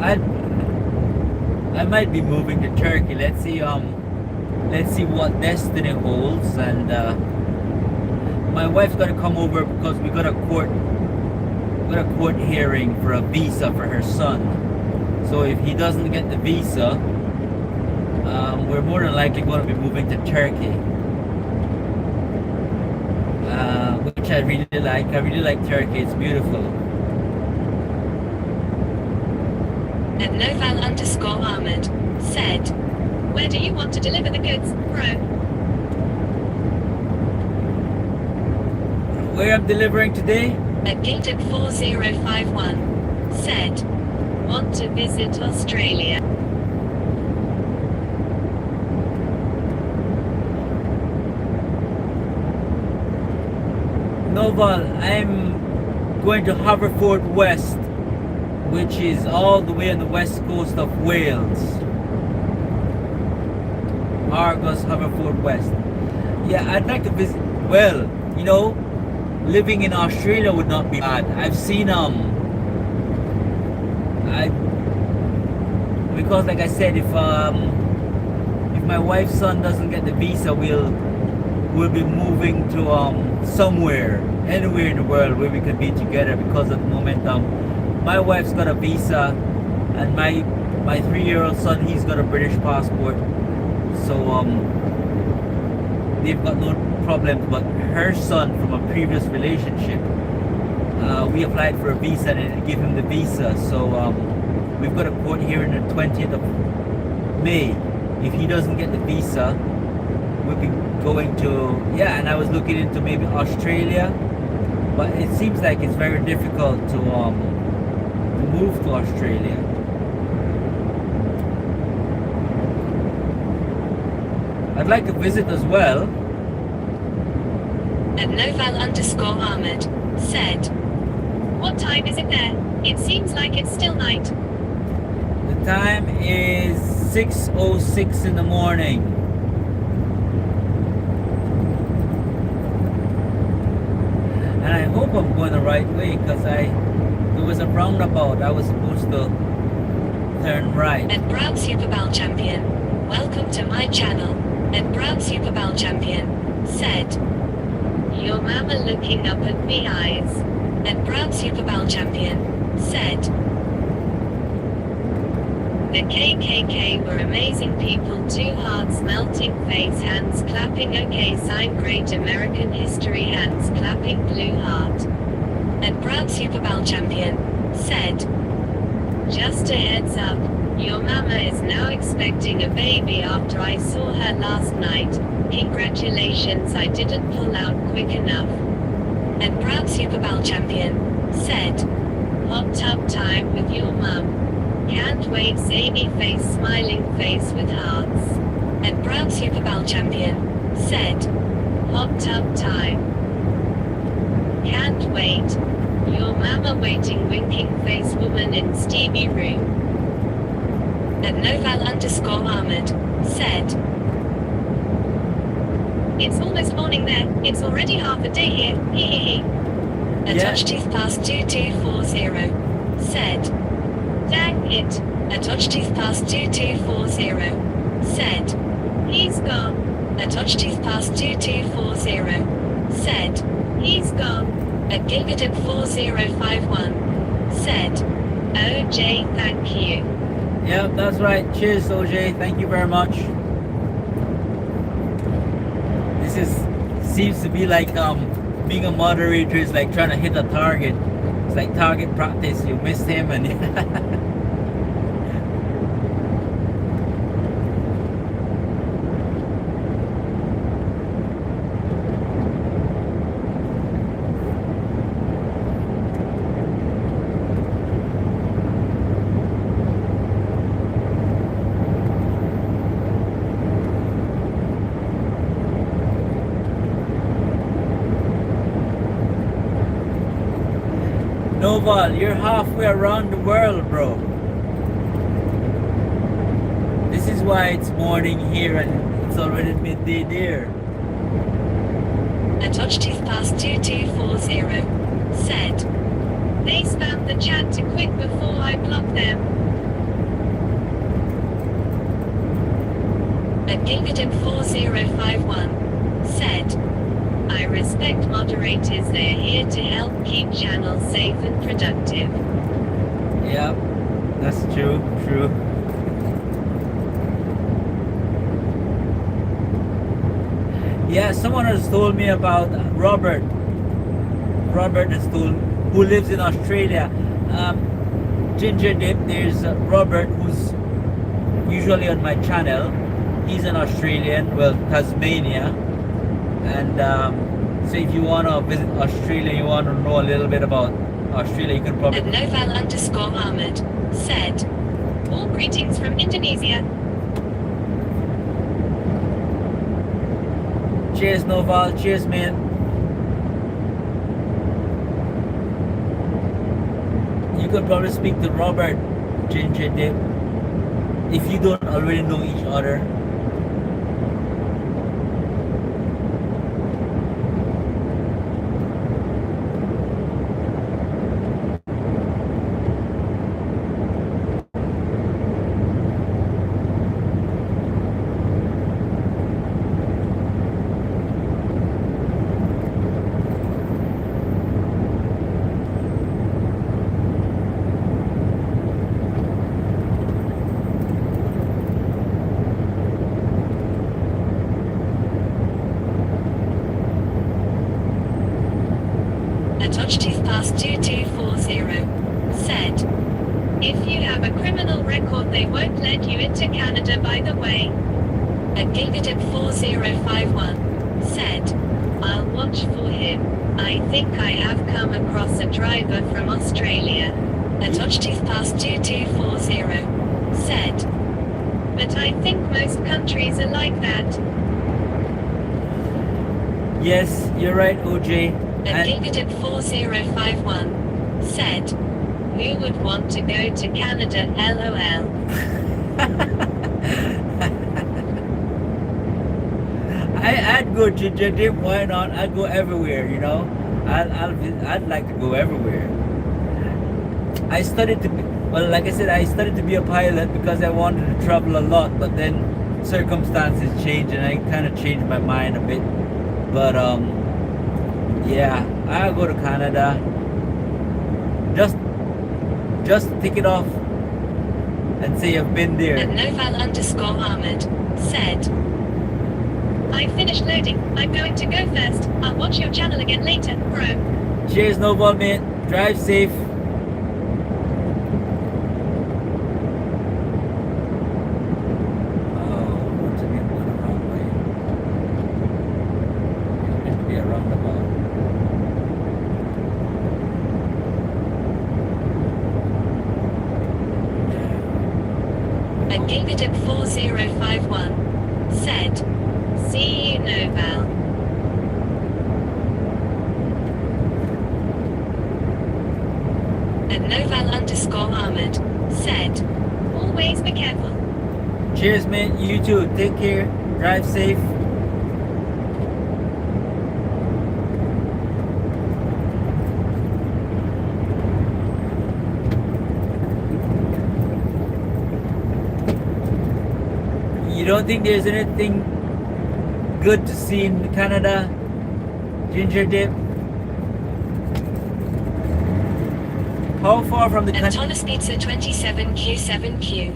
A: I might be moving to Turkey. Let's see what destiny holds. And my wife's gonna come over because we got a court hearing for a visa for her son. So if he doesn't get the visa, we're more than likely going to be moving to Turkey, which I really like. I really like Turkey. It's beautiful.
B: At Noval _Ahmed said, where do you want to deliver the goods, bro?
A: Where I'm delivering today?
B: At Gigative 4051 said, want to visit Australia.
A: Noval, I'm going to Haverfordwest, which is all the way on the west coast of Wales. Argos, Haverfordwest. Yeah, I'd like to visit. Well, you know, living in Australia would not be bad. I've seen because like I said, if my wife's son doesn't get the visa, we'll be moving to somewhere, anywhere in the world where we could be together. Because at the moment my wife's got a visa, and my 3-year-old son, he's got a British passport. So they've got no problems. But her son from a previous relationship, we applied for a visa and they give him the visa. So we've got a court hearing the 20th of May. If he doesn't get the visa, we'll be going to, and I was looking into maybe Australia, but it seems like it's very difficult to move to Australia. I'd like to visit as well.
B: At Noval _Ahmed said, what time is it there? It seems like it's still night.
A: The time is 6:06 in the morning. And I hope I'm going the right way, because there was a roundabout. I was supposed to turn right.
B: At Brown Super Bowl Champion, welcome to my channel. At Brown Super Bowl Champion said, your mama looking up at me eyes. At Brown Super Bowl Champion said, the KKK were amazing people, 2 hearts, melting face, hands clapping, okay sign, great American history, hands clapping, blue heart. At Brown Super Bowl Champion said, Just a heads up, your mama is now expecting a baby after I saw her last night. Congratulations, I didn't pull out quick enough. And proud Super Bowl champion said, hot tub time with your mum. Can't wait, zany face, smiling face with hearts. And proud Super Bowl champion said, hot tub time. Can't wait. Your mama waiting, winking face woman in Stevie room. And Noval_Ahmed said, it's almost morning there, it's already half a day here, hee. A touch tooth past 2240 said, dang it. A touch tooth past 2240 said, he's gone. A touch tooth past 2240 said, he's gone. A Gigadip 4051 said, OJ, thank you.
A: Yep, that's right. Cheers, OJ. Thank you very much. Seems to be like being a moderator is like trying to hit a target. It's like target practice. You missed him and Noval, you're halfway around the world, bro. This is why it's morning here and it's already midday there.
B: A touch tooth past 2240 said, they spammed the chat to quit before I blocked them. A Gigadip 4051 said, I respect moderators, they're here to help keep channels safe and productive.
A: Yep, that's true. Yeah, someone has told me about Robert. Robert has told, who lives in Australia. Ginger Dip, there's Robert who's usually on my channel. He's an Australian, well, Tasmania. And so if you want to visit Australia, you want to know a little bit about Australia, you can probably...
B: And Noval_Ahmed said, all greetings from Indonesia.
A: Cheers, Noval. Cheers, man. You could probably speak to Robert, Ginger Dip, if you don't already know each other.
B: A touch tooth past 2240 said, if you have a criminal record they won't let you into Canada, by the way. A Gigadip 4051 said, I'll watch for him. I think I have come across a driver from Australia. A touch tooth past 2240 said, but I think most countries are like that.
A: Yes, you're right, OJ.
B: A Gigadip 4051 said, who would want to go to Canada, LOL.
A: I'd go Ginger Dip, why not? I'd go everywhere, you know. I'd like to go everywhere. I studied to be, well, like I said, I studied to be a pilot because I wanted to travel a lot, but then circumstances changed and I kind of changed my mind a bit. But yeah, I'll go to Canada. Just tick it off and say I've been there.
B: And Noval_Ahmed said, I finished loading. I'm going to go first. I'll watch your channel again later, bro.
A: Cheers, Noble, mate. Drive safe.
B: Gigabit 4051 said, "See you, Noval." And Noval_Ahmed said, "Always be careful."
A: Cheers, mate. You too. Take care. Drive safe. You don't think there's anything good to see in Canada? Ginger dip? How far from the country?
B: Antonis Pizza 27Q7Q.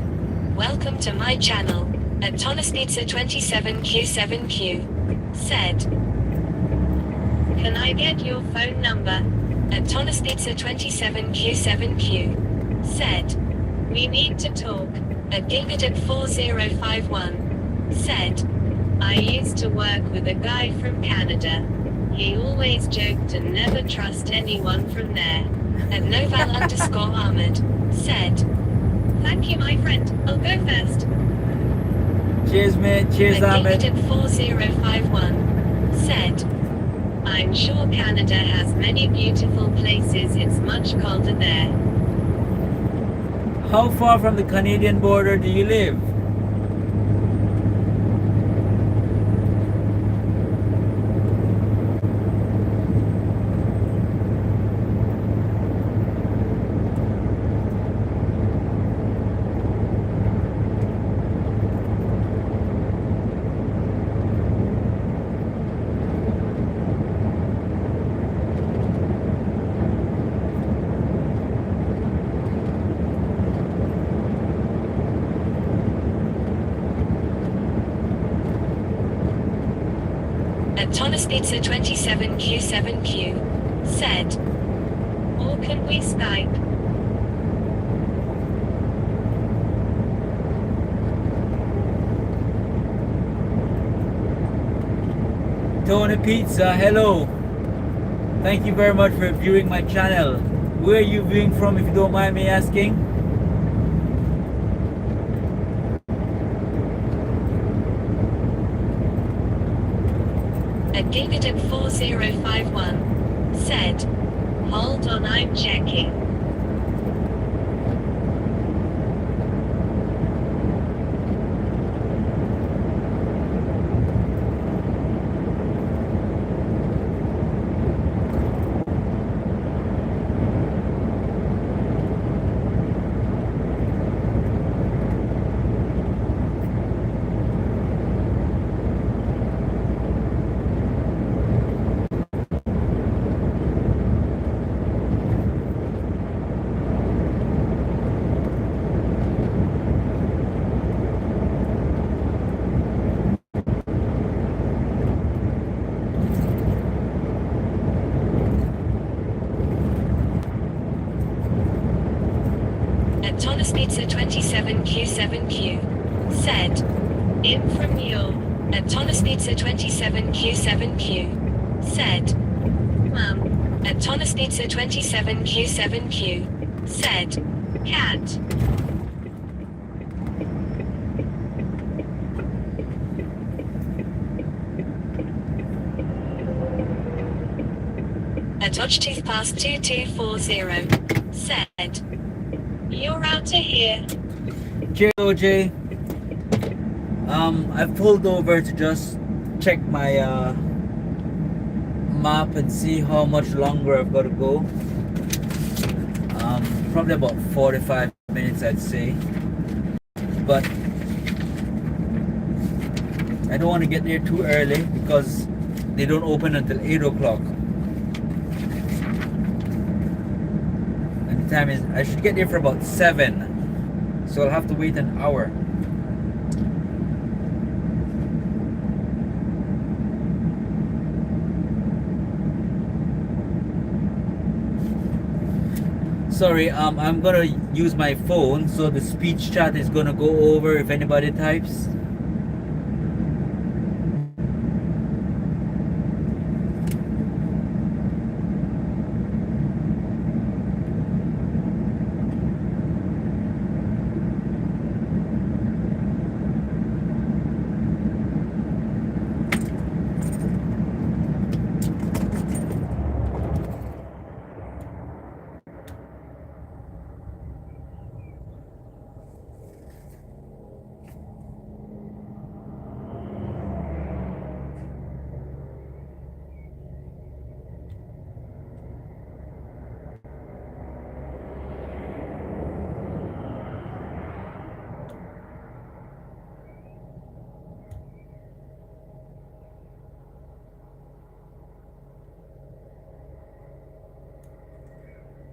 B: Welcome to my channel. Antonis Pizza 27Q7Q said, "Can I get your phone number?" Antonis Pizza 27Q7Q said, "We need to talk." At Gigabit 4051 said, "I used to work with a guy from Canada. He always joked and never trust anyone from there." And Noval_Ahmed said, "Thank you, my friend. I'll go first."
A: Cheers, mate. Cheers,
B: And
A: Ahmed.
B: Gigabit 4051 said, "I'm sure Canada has many beautiful places. It's much colder there."
A: How far from the Canadian border do you live?
B: Antonis Pizza 27Q7Q said, "Or can we Skype?"
A: Tony Pizza, hello. Thank you very much for viewing my channel. Where are you viewing from, if you don't mind me asking?
B: At Gigabit 4051 said, "Hold on, I'm checking." Antonis Pizza 27Q7Q said, "In from your." Antonis Pizza 27Q7Q said, "Mum." Antonis Pizza 27Q7Q said, "Cat." At Ochtooth past 2240 said, "You're out of here."
A: Cheers, OJ. I've pulled over to just check my map and see how much longer I've got to go. Probably about 45 minutes, I'd say. But I don't want to get there too early because they don't open until 8 o'clock. And the time is, I should get there for about 7. So I'll have to wait an hour. Sorry, I'm gonna use my phone, so the speech chat is gonna go over if anybody types.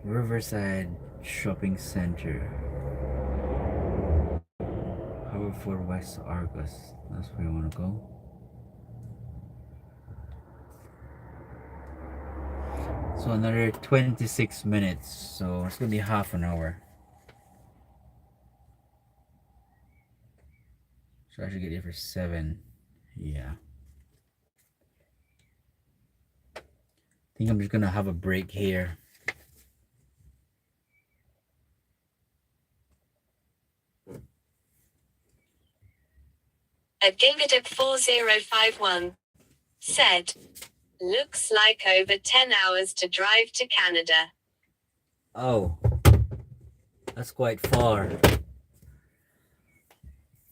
A: Riverside Shopping Center. Haverfordwest Argus. That's where I want to go. So another 26 minutes. So it's gonna be half an hour. So I should get here for 7. Yeah. I think I'm just gonna have a break here.
B: At Gingadip 4051 said, looks like over 10 hours to drive to Canada.
A: Oh, that's quite far.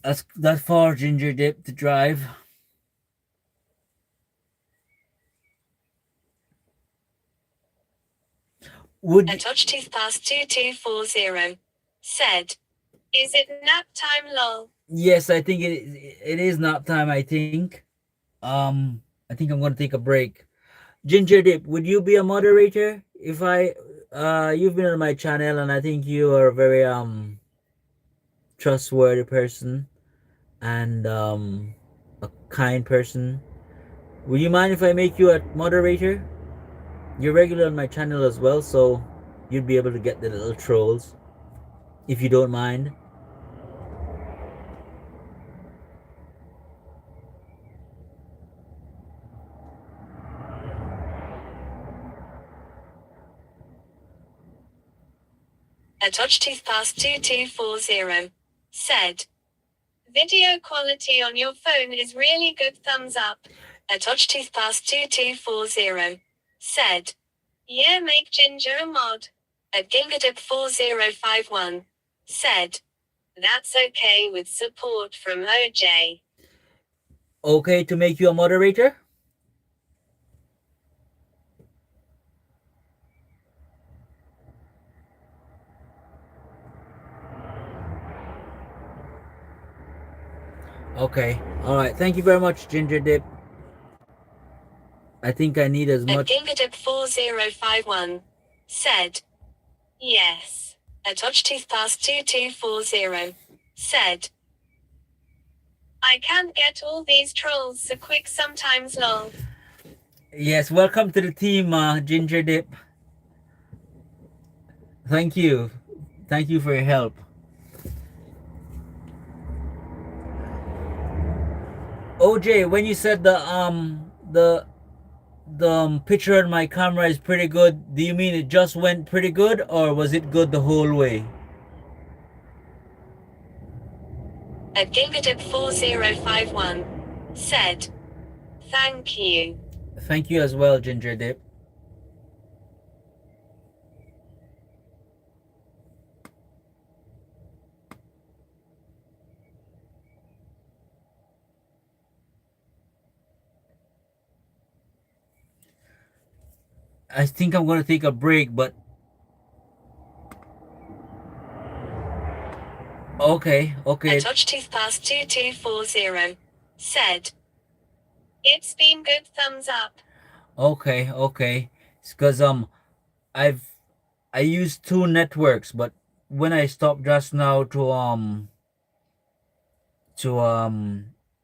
A: That's that far, Ginger Dip, to drive. Would
B: At Touchtooth past 2240 said, is it nap time lol?
A: Yes, I think it is nap time, I think. I think I'm gonna take a break. Ginger Dip, would you be a moderator if I you've been on my channel and I think you are a very trustworthy person and a kind person. Would you mind if I make you a moderator? You're regular on my channel as well, so you'd be able to get the little trolls if you don't mind.
B: At Touchtooth past 2240 said, video quality on your phone is really good, thumbs up. At Touchtooth past 2240 said, yeah, make Ginger a mod. At Gingadip 4051 said, that's okay with support from OJ.
A: Okay to make you a moderator? Okay. Alright. Thank you very much, Ginger Dip. I think I need as much.
B: At Gingadip 4051 said, yes. At Touchtooth past 2240 said, I can't get all these trolls so quick sometimes lol.
A: Yes, welcome to the team, Ginger Dip. Thank you. Thank you for your help. OJ, when you said the picture on my camera is pretty good, do you mean it just went pretty good or was it good the whole way?
B: At Gingadip 4051 said, thank you.
A: Thank you as well, Ginger Dip. I think I'm gonna take a break, but okay.
B: At Touchtooth past 2240 said, it's been good, thumbs up.
A: Okay. It's cause I use 2 networks, but when I stopped just now to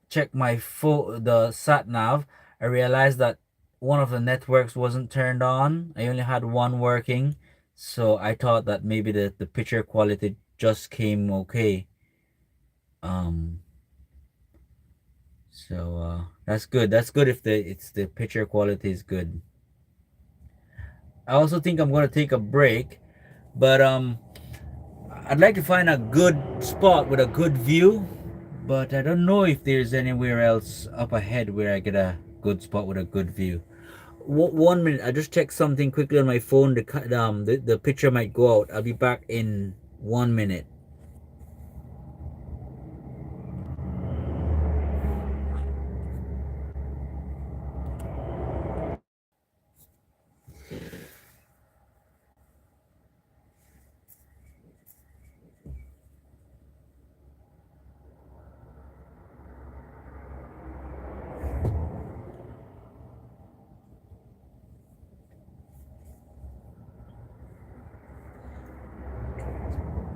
A: check my the sat nav, I realized that one of the networks wasn't turned on. I only had one working, so I thought that maybe the picture quality just came okay. Um, so that's good. That's good if the picture quality is good. I also think I'm gonna take a break, but I'd like to find a good spot with a good view, but I don't know if there's anywhere else up ahead where I get a good spot with a good view. 1 minute, I just checked something quickly on my phone. The picture might go out. I'll be back in 1 minute.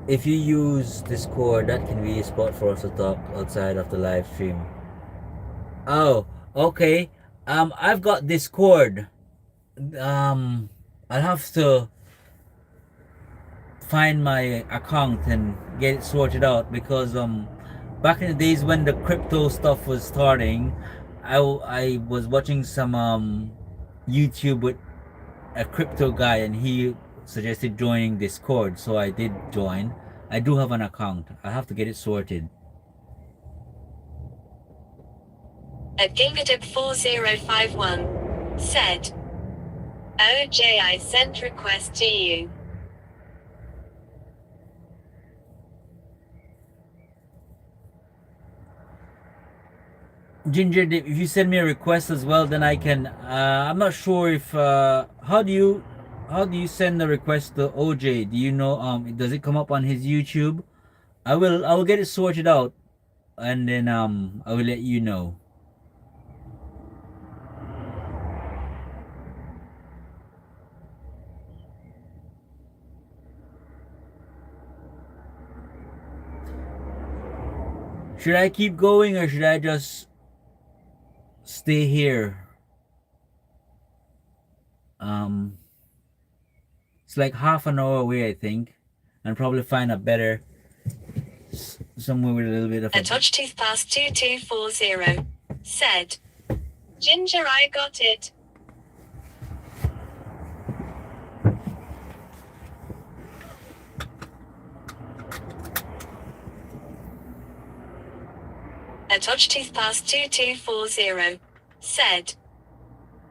A: if you use Discord, that can be a spot for us to talk outside of the live stream. Oh, okay. I've got Discord. Um, I'll have to find my account and get it sorted out because back in the days when the crypto stuff was starting, I was watching some YouTube with a crypto guy and he suggested joining Discord, so I did join. I do have an account. I have to get it sorted.
B: At Gingadip4051 said, OJ, I sent request to you.
A: Ginger, if you send me a request as well, then I can. I'm not sure if how do you send the request to OJ? Do you know? Does it come up on his YouTube? I will get it sorted out, and then I will let you know. Should I keep going or should I just stay here? It's like half an hour away, I think, and probably find a better somewhere with a little bit of
B: a touch tooth past 2240 said, Ginger, I got it. A touch tooth past 2240 said,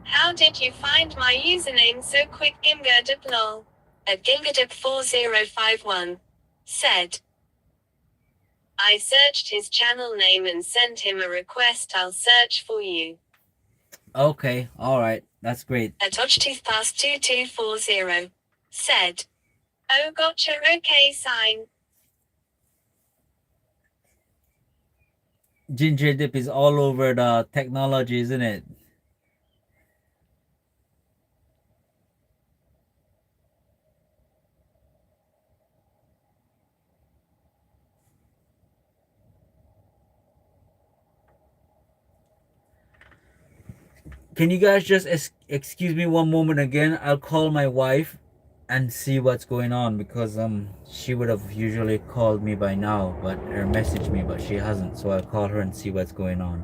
B: how did you find my username so quick, Gingadip lol? At Gingadip4051 said, I searched his channel name and sent him a request. I'll search for you.
A: Okay, alright, that's great.
B: A touch tooth past 2240 said, oh gotcha, okay sign.
A: Ginger Dip is all over the technology, isn't it? Can you guys just excuse me one moment again? I'll call my wife and see what's going on because she would have usually called me by now, but or messaged me, but she hasn't. So I'll call her and see what's going on.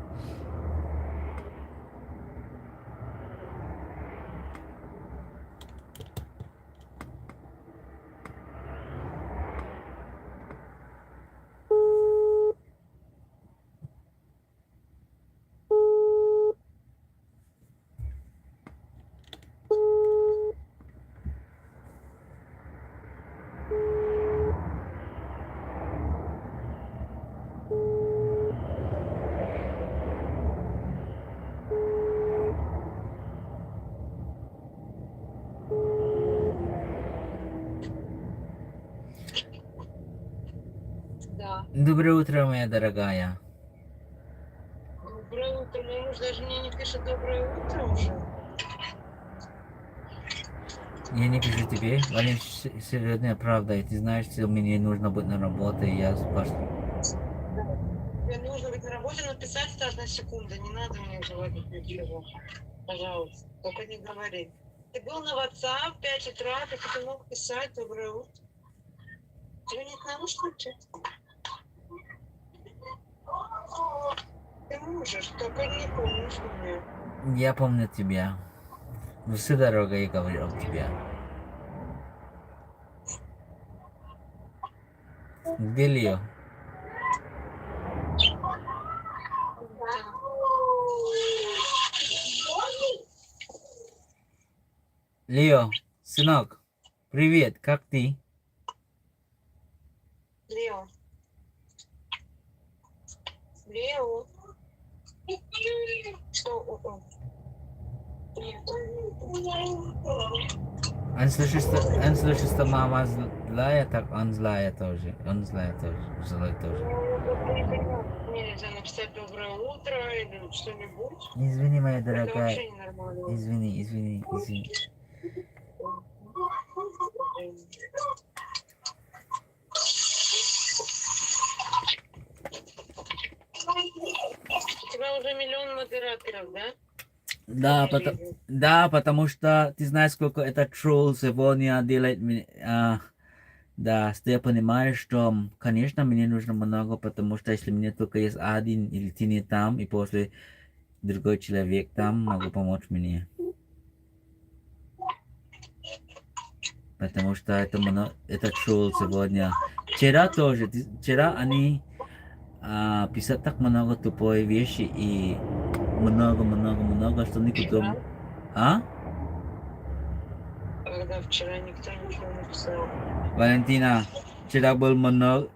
A: Доброе утро, моя дорогая.
C: Доброе утро. Мой муж даже мне не пишет доброе утро уже.
A: Я не пишу тебе, Ваня, серьезная правда, и ты знаешь, что мне нужно быть на работе, и я спрашиваю.
C: Тебе нужно быть на работе, но писать стаж на секунду. Не надо мне говорить ничего. Пожалуйста, только не говори. Ты был на WhatsApp в 5 утра, ты мог писать доброе утро. Тебе нет наушники? Ты можешь, только не помнишь меня.
A: Я помню тебя. Всю дорогу я говорил об тебя. Где Лио? Лио, сынок, привет, как ты?
C: Лео. Лео. Что?
A: Он слышит, что мама злая, так он злая тоже. Он злая тоже. Злой тоже.
C: Мне нельзя написать доброе утро или что-нибудь.
A: Извини, моя
C: Это
A: дорогая.
C: вообще ненормально.
A: Извини.
C: модераторов, да?
A: Да, да, потому что ты знаешь, сколько это тролл сегодня делает. Да, что я понимаю, что, конечно, мне нужно много, потому что если мне только есть один или ты не там, и после другой человек там, могу помочь мне. Потому что это тролл сегодня. Вчера тоже, вчера они писать так много тупой вещи и много, что никто...
C: Вчера,
A: А?
C: когда вчера никто ничего не писал.
A: Валентина, вчера был много...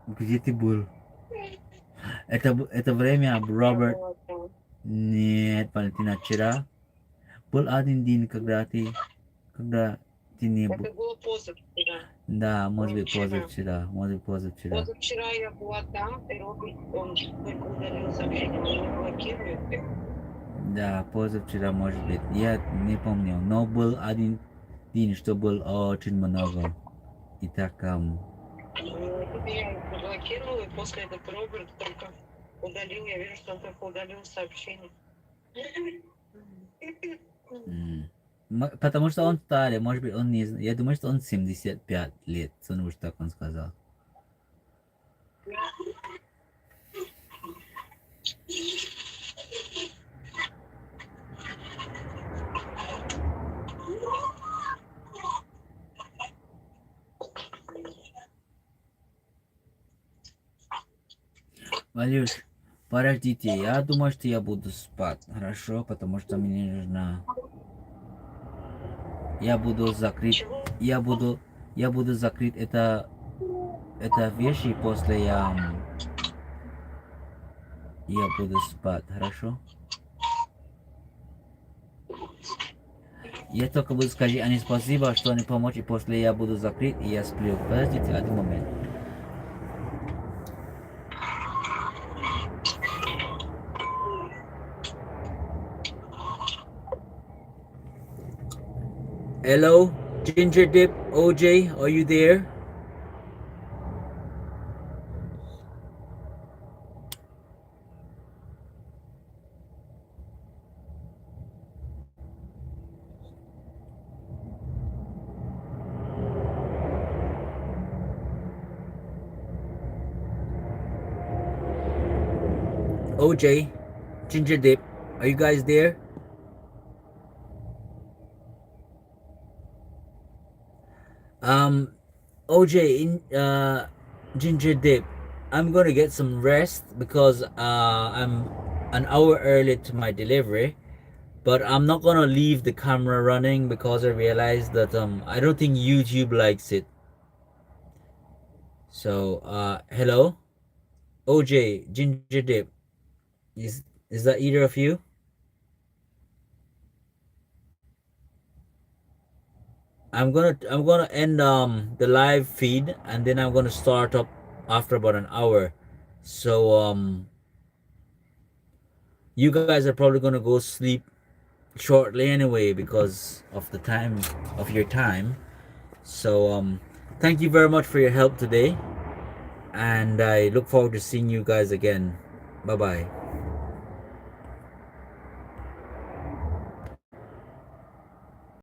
A: Где ты был? Это время
C: Я
A: Роберт...
C: была там.
A: Нет, Валентина, вчера был один день, когда ты не был.
C: Это было позавчера.
A: Да, может быть
C: Вчера.
A: позавчера, может быть позавчера.
C: Позавчера я была там, и Роберт, он только удалил сообщение, он не блокирует их.
A: Да, позавчера, может быть. Я не помню. Но был один день, что был очень много. И так,
C: Я их заблокировала, и после этого Роберт только удалил, я вижу, что он только удалил сообщение.
A: потому что он старый, может быть, он не знает. Я думаю, что он 75 лет, потому что так он сказал. Валюш, подождите, я думаю, что я буду спать, хорошо? Потому что мне нужно... Я буду закрыть...
C: Чего?
A: Я буду закрыть это вещи, после я буду спать, хорошо? Я только буду сказать Ане спасибо, что они помочь, и после я буду закрыть, и я сплю. Подождите один момент. Hello, Ginger Dip, OJ, are you there? OJ, Ginger Dip, are you guys there? OJ, Ginger Dip, I'm gonna get some rest because I'm an hour early to my delivery, but I'm not gonna leave the camera running because I realized that I don't think YouTube likes it. So hello, OJ, Ginger Dip, is that either of you? I'm gonna end the live feed, and then I'm gonna start up after about an hour. So you guys are probably gonna go sleep shortly anyway because of the time of your time. So thank you very much for your help today, and I look forward to seeing you guys again. Bye bye.